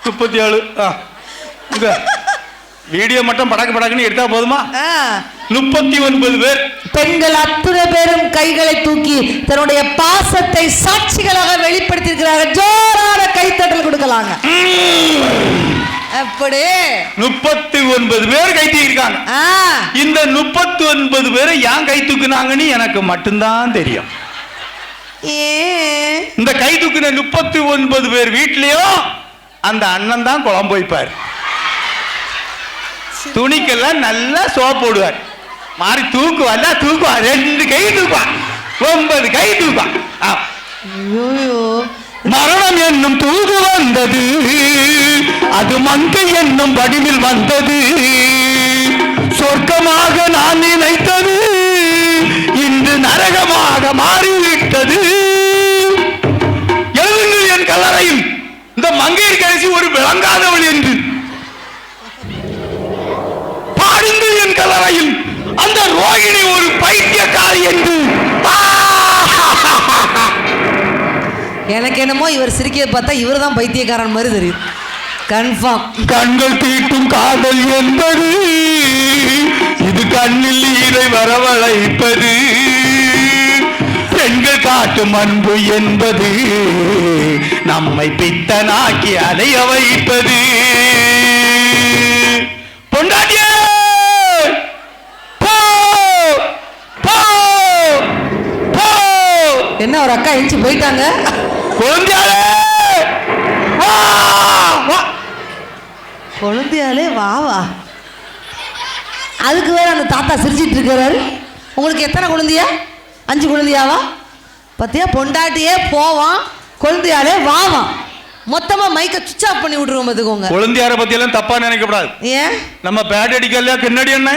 37 இங்க வீடியோ மட்டும் படக்குன்னு எடுத்தா போதுமா? 39 பேர் பெண்கள் அத்தனை பேரும் கைகளை தூக்கி தன்னுடைய பாசத்தை சாட்சிகளாக வெளிப்படுத்தியிருக்கிறார்கள். ஜோரான கைத்தட்டல் கொடுக்கலாங்க. அப்படி 39 பேர் கை தூக்கிருக்காங்க. இந்த 39 பேரை ஏன் கை தூக்குனாங்கன்னு எனக்கு மட்டும்தான் தெரியும். இந்த கை தூக்கின 39 பேர் வீட்லயும் அந்த அண்ணன் தான் குழம்பு வைப்பார். துணிக்கெல்லாம் நல்லா சோப்பு போடுவார். மாறி தூக்குவார் 2 கை தூக்குவான், 9 கை தூக்குவான். மரணம் என்னும் தூது வந்தது, அது மங்கை என்னும் வடிவில் வந்தது. சொர்க்கமாக நான் நினைத்தது இன்று நரகமாக மாறிவிட்டது. எழுதுங்கள் என் கல்லறையில் இந்த மங்கையர் கடைசி ஒரு விளங்காதவள் என்று. பாடுங்கள் என் கல்லறையில் அந்த ரோகிணி ஒரு பைத்தியக்காரி என்று. எனக்கு என்னமோ இவர் சிரிக்கிறத பார்த்தா இவர் தான் பைத்தியக்காரன் மாதிரி தெரியுது. கன்ஃபார்ம். கண்கள் தீட்டும் காதல் என்பது இது கண்ணில் நீரை வரவழைப்பது. பெண்கள் காட்டும் அன்பு என்பது நம்மை பித்தனாக்கி அலைய வைப்பது. பொண்டாட்டியே என்ன ஒரு அக்கா எஞ்சி போயிட்டாங்க. குழந்தையாலே வா வா அதுக்கு வேற அந்த தாத்தா சிரிச்சிட்டு இருக்கிறாரு. உங்களுக்கு எத்தனை குழந்தையா? 5 குழந்தையாவா? பத்தியா, பொண்டாட்டியே போவான், குழந்தையாலே வாவான். மொத்தமா மைக்க சுவிட்ச் ஆஃப் பண்ணி விட்டுருவோம். பார்த்துக்கோங்க. குழந்தையார பத்தி எல்லாம் தப்பா நினைக்கப்படாது. ஏன் நம்ம பேட் அடிக்கல கண்ணாடி என்ன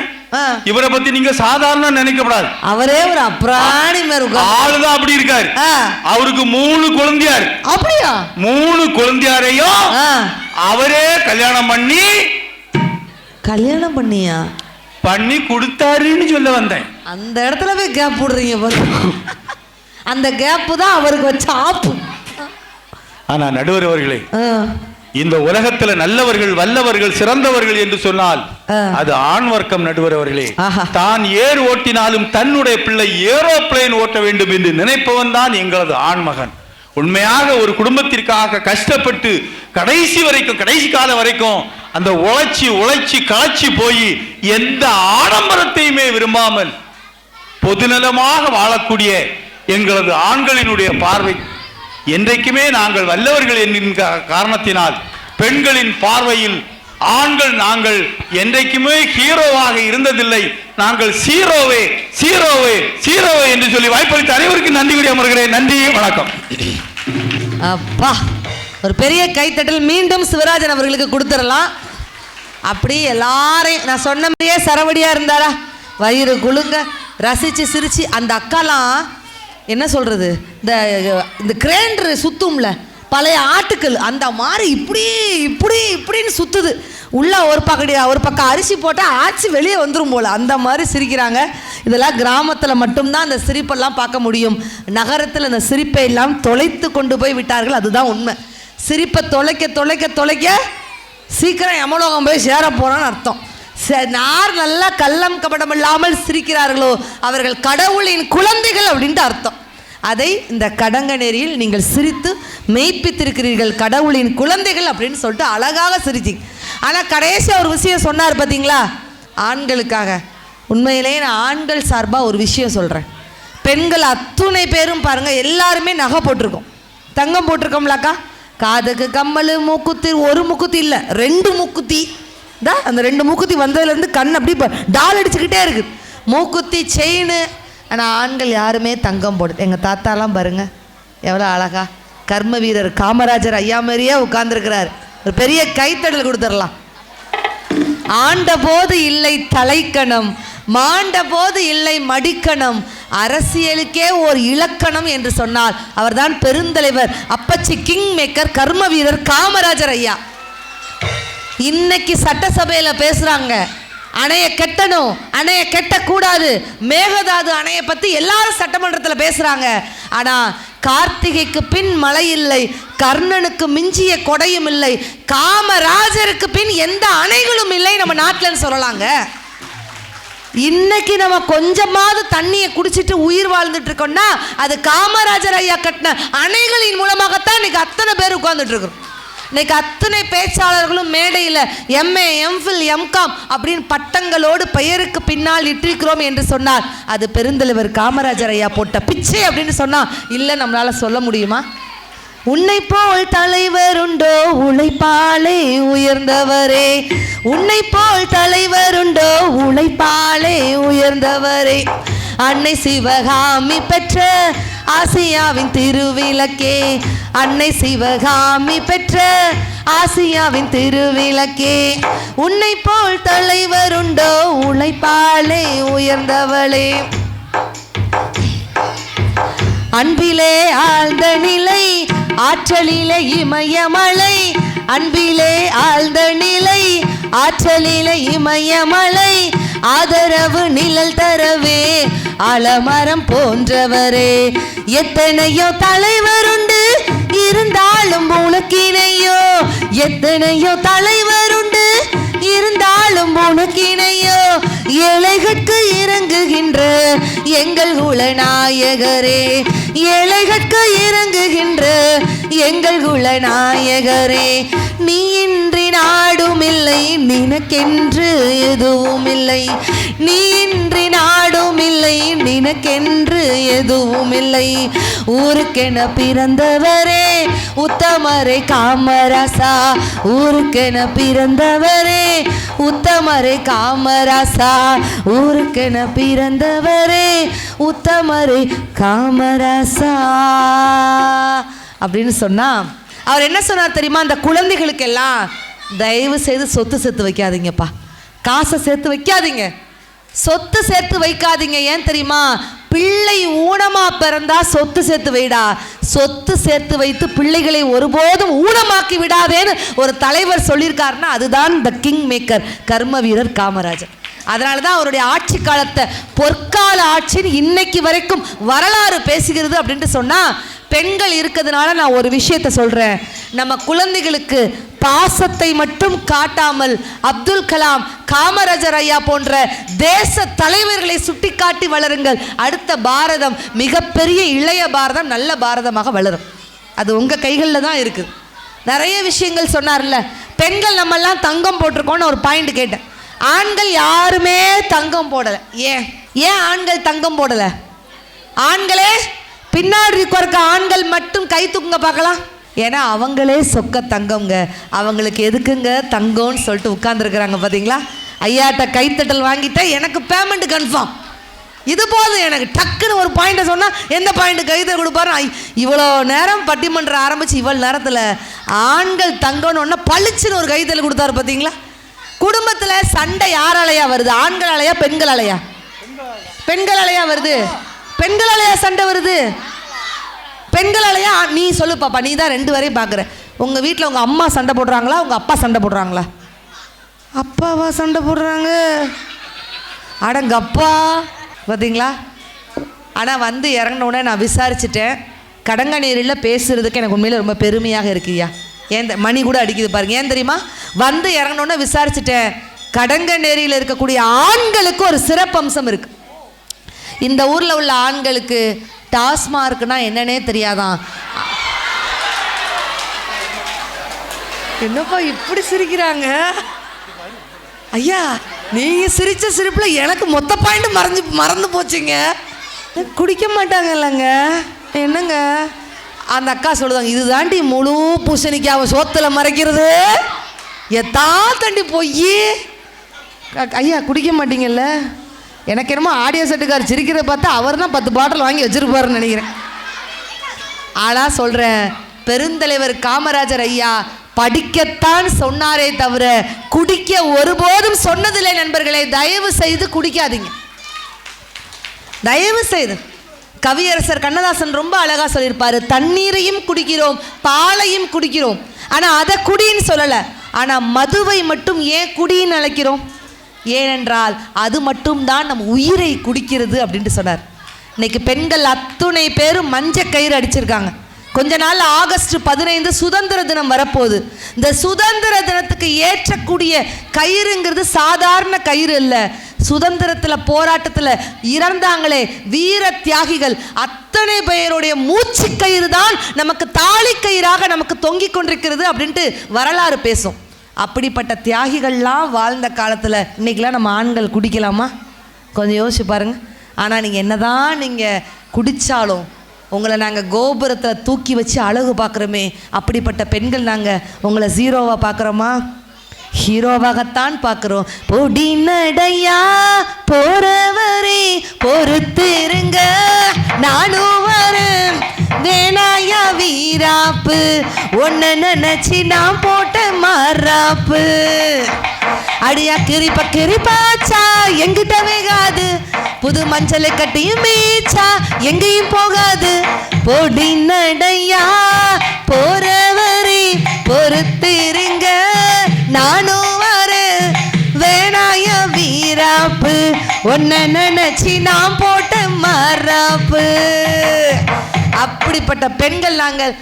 இவரை பத்தி நீங்க சாதாரண நினைக்கப்படாது. அவரே ஒரு அப்ராணி ஆளுதான் அப்படி இருக்காரு. அவருக்கு 3 குழந்தையாரு. அப்படியா? 3 குழந்தையாரையும் அவரே கல்யாணம் பண்ணியா பண்ணி கொடுத்தாருன்னு சொல்ல வந்தேன். அந்த இடத்துல போய் கேப் போடுறீங்க. அந்த கேப்பு தான் அவருக்கு வச்ச ஆப்பு. ஆனா நடுவர் அவர்களே, இந்த உலகத்துல நல்லவர்கள், வல்லவர்கள், சிறந்தவர்கள் என்று சொன்னால் அது ஆண் வர்க்கம். நடுவர் அவர்களே, தான் ஏர் ஓட்டினாலும் தன்னுடைய பிள்ளை ஏரோப்ளேன் ஓட்ட வேண்டும் என்று நினைப்பவன் தான் எங்களது ஆண்மகன். உண்மையாக ஒரு குடும்பத்திற்காக கஷ்டப்பட்டு கடைசி காலம் வரைக்கும் அந்த உழைச்சி களைச்சி போய் எந்த ஆடம்பரத்தையுமே விரும்பாமல் பொதுநலமாக வாழக்கூடிய எங்களது ஆண்களினுடைய பார்வை என்றைக்குமே நாங்கள் வல்லவர்கள் என்கின்ற காரணத்தினால் பெண்களின் பார்வையில் ஆண்கள் நாங்கள் என்றைக்குமே ஹீரோவாக இருந்ததில்லை. நாங்கள் சீரோவே என்று சொல்லி வாய்ப்பளித்த அனைவருக்கும் நன்றி கூறி அமர்கிறேன். நன்றி, வணக்கம். அப்பா, ஒரு பெரிய கைத்தட்டல் மீண்டும் சிவராஜன் அவர்களுக்கு கொடுத்துடலாம். அப்படி எல்லாரையும் நான் சொன்ன மாதிரியே சரவடியா இருந்தாரா, வயிறு குலுங்க ரசிச்சு சிரிச்சு. அந்த அக்காலாம் என்ன சொல்றது, இந்த கிரைண்டர் சுத்தும்ல பழைய ஆட்டுக்கள், அந்த மாதிரி இப்படின்னு சுத்துது. உள்ள ஒரு பக்கம் அரிசி போட்டால் ஆச்சு வெளியே வந்துடும் போல, அந்த மாதிரி சிரிக்கிறாங்க. இதெல்லாம் கிராமத்தில் மட்டும்தான் அந்த சிரிப்பெல்லாம் பார்க்க முடியும். நகரத்தில் அந்த சிரிப்பை எல்லாம் தொலைத்து கொண்டு போய் விட்டார்கள். அதுதான் உண்மை. சிரிப்பை தொலைக்க சீக்கிரம் யமலோகம் போய் சேர போறான்னு அர்த்தம். யார் நல்லா கள்ளம் கபடம் இல்லாமல் சிரிக்கிறார்களோ அவர்கள் கடவுளின் குழந்தைகள் அப்படின்ட்டு அர்த்தம். அதை இந்த கடங்க நெறியில் நீங்கள் சிரித்து மெய்ப்பித்திருக்கிறீர்கள். கடவுளின் குழந்தைகள் அப்படின்னு சொல்லிட்டு அழகாக சிரிச்சிங்க. ஆனால் கடைசியாக ஒரு விஷயம் சொன்னார் பார்த்தீங்களா, ஆண்களுக்காக. உண்மையிலேயே நான் ஆண்கள் சார்பாக ஒரு விஷயம் சொல்கிறேன். பெண்கள் அத்துணை பேரும் பாருங்கள், எல்லாருமே நகை போட்டிருக்கோம், தங்கம் போட்டிருக்கோம்லாக்கா. காதுக்கு கம்மல், மூக்குத்தி, ஒரு மூக்குத்தி இல்லை 2 மூக்குத்தி தான். அந்த 2 மூக்குத்தி வந்ததுலேருந்து கண் அப்படி டால் அடிச்சுக்கிட்டே இருக்குது. மூக்குத்தி, செயின். ஆனால் ஆண்கள் யாருமே தங்கம் போடுது. எங்கள் தாத்தாலாம் பாருங்க எவ்வளோ அழகா கர்ம வீரர் காமராஜர் ஐயா மாதிரியே உட்கார்ந்துருக்கிறார். ஒரு பெரிய கைத்தடல் கொடுத்துடலாம். ஆண்ட போது இல்லை தலைக்கணம், மாண்ட போது இல்லை மடிக்கணம், அரசியலுக்கே ஒரு இலக்கணம் என்று சொன்னால் அவர்தான் பெருந்தலைவர் அப்பச்சி கிங் மேக்கர் கர்ம வீரர் காமராஜர் ஐயா. இன்னைக்கு சட்டசபையில் பேசுறாங்க, அணைய கட்டணும், அணைய கட்டக்கூடாது, மேகதாது அணையை பற்றி எல்லாரும் சட்டமன்றத்தில் பேசுகிறாங்க. ஆனால் கார்த்திகைக்கு பின் மழை இல்லை, கர்ணனுக்கு மிஞ்சிய கொடையும் இல்லை, காமராஜருக்கு பின் எந்த அணைகளும் இல்லை நம்ம நாட்டில்னு சொல்லலாங்க. இன்னைக்கு நம்ம கொஞ்சமாவது தண்ணியை குடிச்சிட்டு உயிர் வாழ்ந்துட்டு இருக்கோம்னா அது காமராஜர் ஐயா கட்டின அணைகளின் மூலமாகத்தான் இன்னைக்கு அத்தனை பேர் உட்கார்ந்துட்டு இருக்கிறோம். இன்னைக்கு அத்தனை பேச்சாளர்களும் மேடையில் MA, MPhil, MCom அப்படின்னு பட்டங்களோடு பெயருக்கு பின்னால் இட்டிருக்கிறோம் என்று சொன்னால் அது பெருந்தலைவர் காமராஜர் ஐயா போட்ட பிச்சை அப்படின்னு சொன்னால் இல்லை நம்மளால சொல்ல முடியுமா? உன்னை போல் தலைவர் உண்டோ உழைப்பாலே உயர்ந்தவரே, உன்னை போல் தலைவர் உண்டோ உழைப்பாலே உயர்ந்தவரே, அன்னை சிவகாமி பெற்ற ஆசியாவின் திருவிளக்கே, அன்னை சிவகாமி பெற்ற ஆசியாவின் திருவிளக்கே, உன்னை போல் தலைவர் உண்டோ உழைப்பாலே உயர்ந்தவளே, அன்பிலே ஆழ்ந்த நிலை ஆற்றலிலே இமயமலை, அன்பிலே ஆழ்ந்த நிலை ஆற்றலிலே இமயமலை, ஆதரவு நிழல் தரவே ஆலமரம் போன்றவரே, எத்தனையோ தலைவர் உண்டு இருந்தாலும் உனக்கினையோ, எத்தனையோ தலைவர் உண்டு இருந்தாலும் உனக்கினையோ, ஏழைகட்கு இறங்குகின்ற எங்கள் குலநாயகரே, ஏழைகட்கு இறங்குகின்ற எங்கள் குலநாயகரே, நீ இன்றி நாடும் இல்லை நினக்கென்று எதுவும் இல்லை, நீ இன்றி நாடும் எதுவும் இல்லை, நினக்கென்று எதுவும் இல்லை. ஊருக்கென பிறந்தவரே உத்தமரே காமராசா, ஊருக்கென பிறந்தவரே உத்தமரே காமராசா, ஊருக்கென பிறந்தவரே உத்தமரே காமராசா அப்படின்னு சொன்னா அவர் என்ன சொன்னார் தெரியுமா? அந்த குழந்தைகளுக்கு எல்லாம் தயவு செய்து சொத்து சேர்த்து வைக்காதீங்கப்பா, காசை சேர்த்து வைக்காதீங்க, சொத்து சேர்த்து வைக்காதீங்க. ஏன் தெரியுமா? பிள்ளை ஊனமா பிறந்தா சொத்து சேர்த்து வைடா, சொத்து சேர்த்து வைத்து பிள்ளைகளை ஒருபோதும் ஊனமாக்கி விடாதேன்னு ஒரு தலைவர் சொல்லியிருக்காருன்னா அதுதான் த கிங் மேக்கர், கர்ம வீரர் காமராஜர். அதனால தான் அவருடைய ஆட்சி காலத்தை பொற்கால ஆட்சின்னு இன்னைக்கு வரைக்கும் வரலாறு பேசுகிறது. அப்படின்ட்டு சொன்னா பெண்கள் இருக்கிறதுனால நான் ஒரு விஷயத்தை சொல்றேன், நம்ம குழந்தைகளுக்கு பாசத்தை மட்டும் காட்டாமல் அப்துல் கலாம், காமராஜர் ஐயா போன்ற தேச தலைவர்களை சுட்டிக்காட்டி வளருங்கள். அடுத்த பாரதம் மிகப்பெரிய இளைய பாரதம், நல்ல பாரதமாக வளரும். அது உங்க கைகளில் தான் இருக்குது. நிறைய விஷயங்கள் சொன்னார்ல, பெண்கள் நம்மெல்லாம் தங்கம் போட்டிருக்கோன்னு ஒரு பாயிண்ட் கேட்டேன். ஆண்கள் யாருமே தங்கம் போடலை. ஏன் ஆண்கள் தங்கம் போடலை? ஆண்களே பின்னாடி இருக்க ஆண்கள் மட்டும் கை தூக்குங்க பார்க்கலாம். ஏன்னா அவங்களே சொக்க தங்கம்ங்க, அவங்களுக்கு எதுக்குங்க தங்கம்னு சொல்லிட்டு உட்கார்ந்துருக்குறாங்க. பார்த்தீங்களா? ஐயாட்ட கைத்தட்டல் வாங்கிட்டேன், எனக்கு பேமெண்ட் கன்ஃபார்ம், இது போதும் எனக்கு. டக்குன்னு ஒரு பாயிண்ட்டை சொன்னால் எந்த பாயிண்ட்டு கைத்தல் கொடுப்பாரு? இவ்வளோ நேரம் பட்டிமன்றம் ஆரம்பித்து இவ்வளோ நேரத்தில் ஆண்கள் தங்கம்னு ஒன்று பளிச்சுன்னு ஒரு கைத்தல் கொடுத்தாரு. பார்த்தீங்களா? குடும்பத்தில் சண்டை யாராலையா வருது? ஆண்கள் அலையா பெண்கள் அலையா? பெண்கள் அலையா வருது? பெண்கள் அலையா சண்டை வருது? பெண்கள் அலையா? நீ சொல்லு பாப்பா, நீ தான் ரெண்டு வரையும் பார்க்குற. உங்கள் வீட்டில் உங்கள் அம்மா சண்டை போடுறாங்களா, உங்கள் அப்பா சண்டை போடுறாங்களா? அப்பாவா சண்டை போடுறாங்க? அடங்கப்பா, பார்த்தீங்களா? ஆனால் வந்து இறங்கினோடனே நான் விசாரிச்சுட்டேன், கடங்கநேரில் பேசுகிறதுக்கு எனக்கு உண்மையில் ரொம்ப பெருமையாக இருக்குய்யா. ஏன் மணி கூட அடிக்குது பாருங்க. ஏன் தெரியுமா? வந்து இறங்கினோடனே விசாரிச்சுட்டேன், கடங்கநேரியில் இருக்கக்கூடிய ஆண்களுக்கு ஒரு சிறப்பம்சம் இருக்குது. இந்த ஊரில் உள்ள ஆண்களுக்கு டாஸ்மார்க்னா என்னன்னே தெரியாதான். என்னப்பா இப்படி சிரிக்கிறாங்க? ஐயா நீங்கள் சிரித்த சிரிப்பில் எனக்கு மொத்த பாயிண்ட் மறந்து போச்சுங்க. குடிக்க மாட்டாங்கல்லங்க, என்னங்க? அந்த அக்கா சொல்லுவாங்க, இது தாண்டி முழு பூசணிக்காவை சோத்தில் மறைக்கிறது, எத்தா தண்டி போய். ஐயா குடிக்க மாட்டீங்கல்ல? எனக்கு என்னமோ ஆடியோ செட்டுக்கார் சிரிக்கிறத பார்த்தா அவர் தான் 10 பாட்டில் வாங்கி வச்சுருப்பாருன்னு நினைக்கிறேன். ஆனால் சொல்கிறேன், பெருந்தலைவர் காமராஜர் ஐயா படிக்கத்தான் சொன்னாரே தவிர குடிக்க ஒருபோதும் சொன்னதில்லை. நண்பர்களே, தயவு செய்து குடிக்காதீங்க, தயவு செய்து. கவியரசர் கண்ணதாசன் ரொம்ப அழகா சொல்லியிருப்பாரு, தண்ணீரையும் குடிக்கிறோம், பாலையும் குடிக்கிறோம், ஆனால் அதை குடின்னு சொல்லலை. ஆனால் மதுவை மட்டும் ஏன் குடின்னு அழைக்கிறோம்? ஏனென்றால் அது மட்டும்தான் நம் உயிரை குடிக்கிறது அப்படின்ட்டு சொன்னார். இன்னைக்கு பெண்கள் அத்துணை பேரும் மஞ்ச கயிறு அடிச்சிருக்காங்க. கொஞ்ச நாள் ஆகஸ்ட் 15 சுதந்திர தினம் வரப்போகுது. இந்த சுதந்திர தினத்துக்கு ஏற்றக்கூடிய கயிறுங்கிறது சாதாரண கயிறு இல்லை. சுதந்திரத்தில் போராட்டத்தில் இறந்தாங்களே வீர தியாகிகள், அத்தனை பேருடைய மூச்சு கயிறு தான் நமக்கு தாலி கயிறாக நமக்கு தொங்கிக் கொண்டிருக்கிறது அப்படின்ட்டு வரலாறு பேசும். அப்படிப்பட்ட தியாகிகள்லாம் வாழ்ந்த காலத்தில் இன்றைக்கெலாம் நம்ம ஆண்கள் குடிக்கலாமா? கொஞ்சம் யோசிச்சு பாருங்கள். ஆனால் நீங்கள் என்னதான் நீங்கள் குடித்தாலும் உங்களை நாங்கள் கோபுரத்தில் தூக்கி வச்சு அழகு பார்க்குறோமே, அப்படிப்பட்ட பெண்கள் நாங்கள் உங்களை ஜீரோவாக பார்க்குறோமா? ஹீரோவாகத்தான் பார்க்குறோம். பொடி நடையா போறவரே பொறுத்திருங்க, நானும் வரேன், வேணாயா வீராப்பு, ஒன்ன நினைச்சு நான் போட்ட மாறாப்பு. அடியா கிரிப்பாச்சா எங்கிட்ட வேகாது, புது மஞ்சளை கட்டியும் மீச்சா எங்கேயும் போகாது. பொடி நடையா போறவரே பொறுத்திருங்க, நானும் வரேன், வேணாய வீராப்பு, ஒன்ன நினைச்சு நான் போட்ட மாறாப்பு. அப்படிப்பட்ட பெண்கள் நாங்கள்.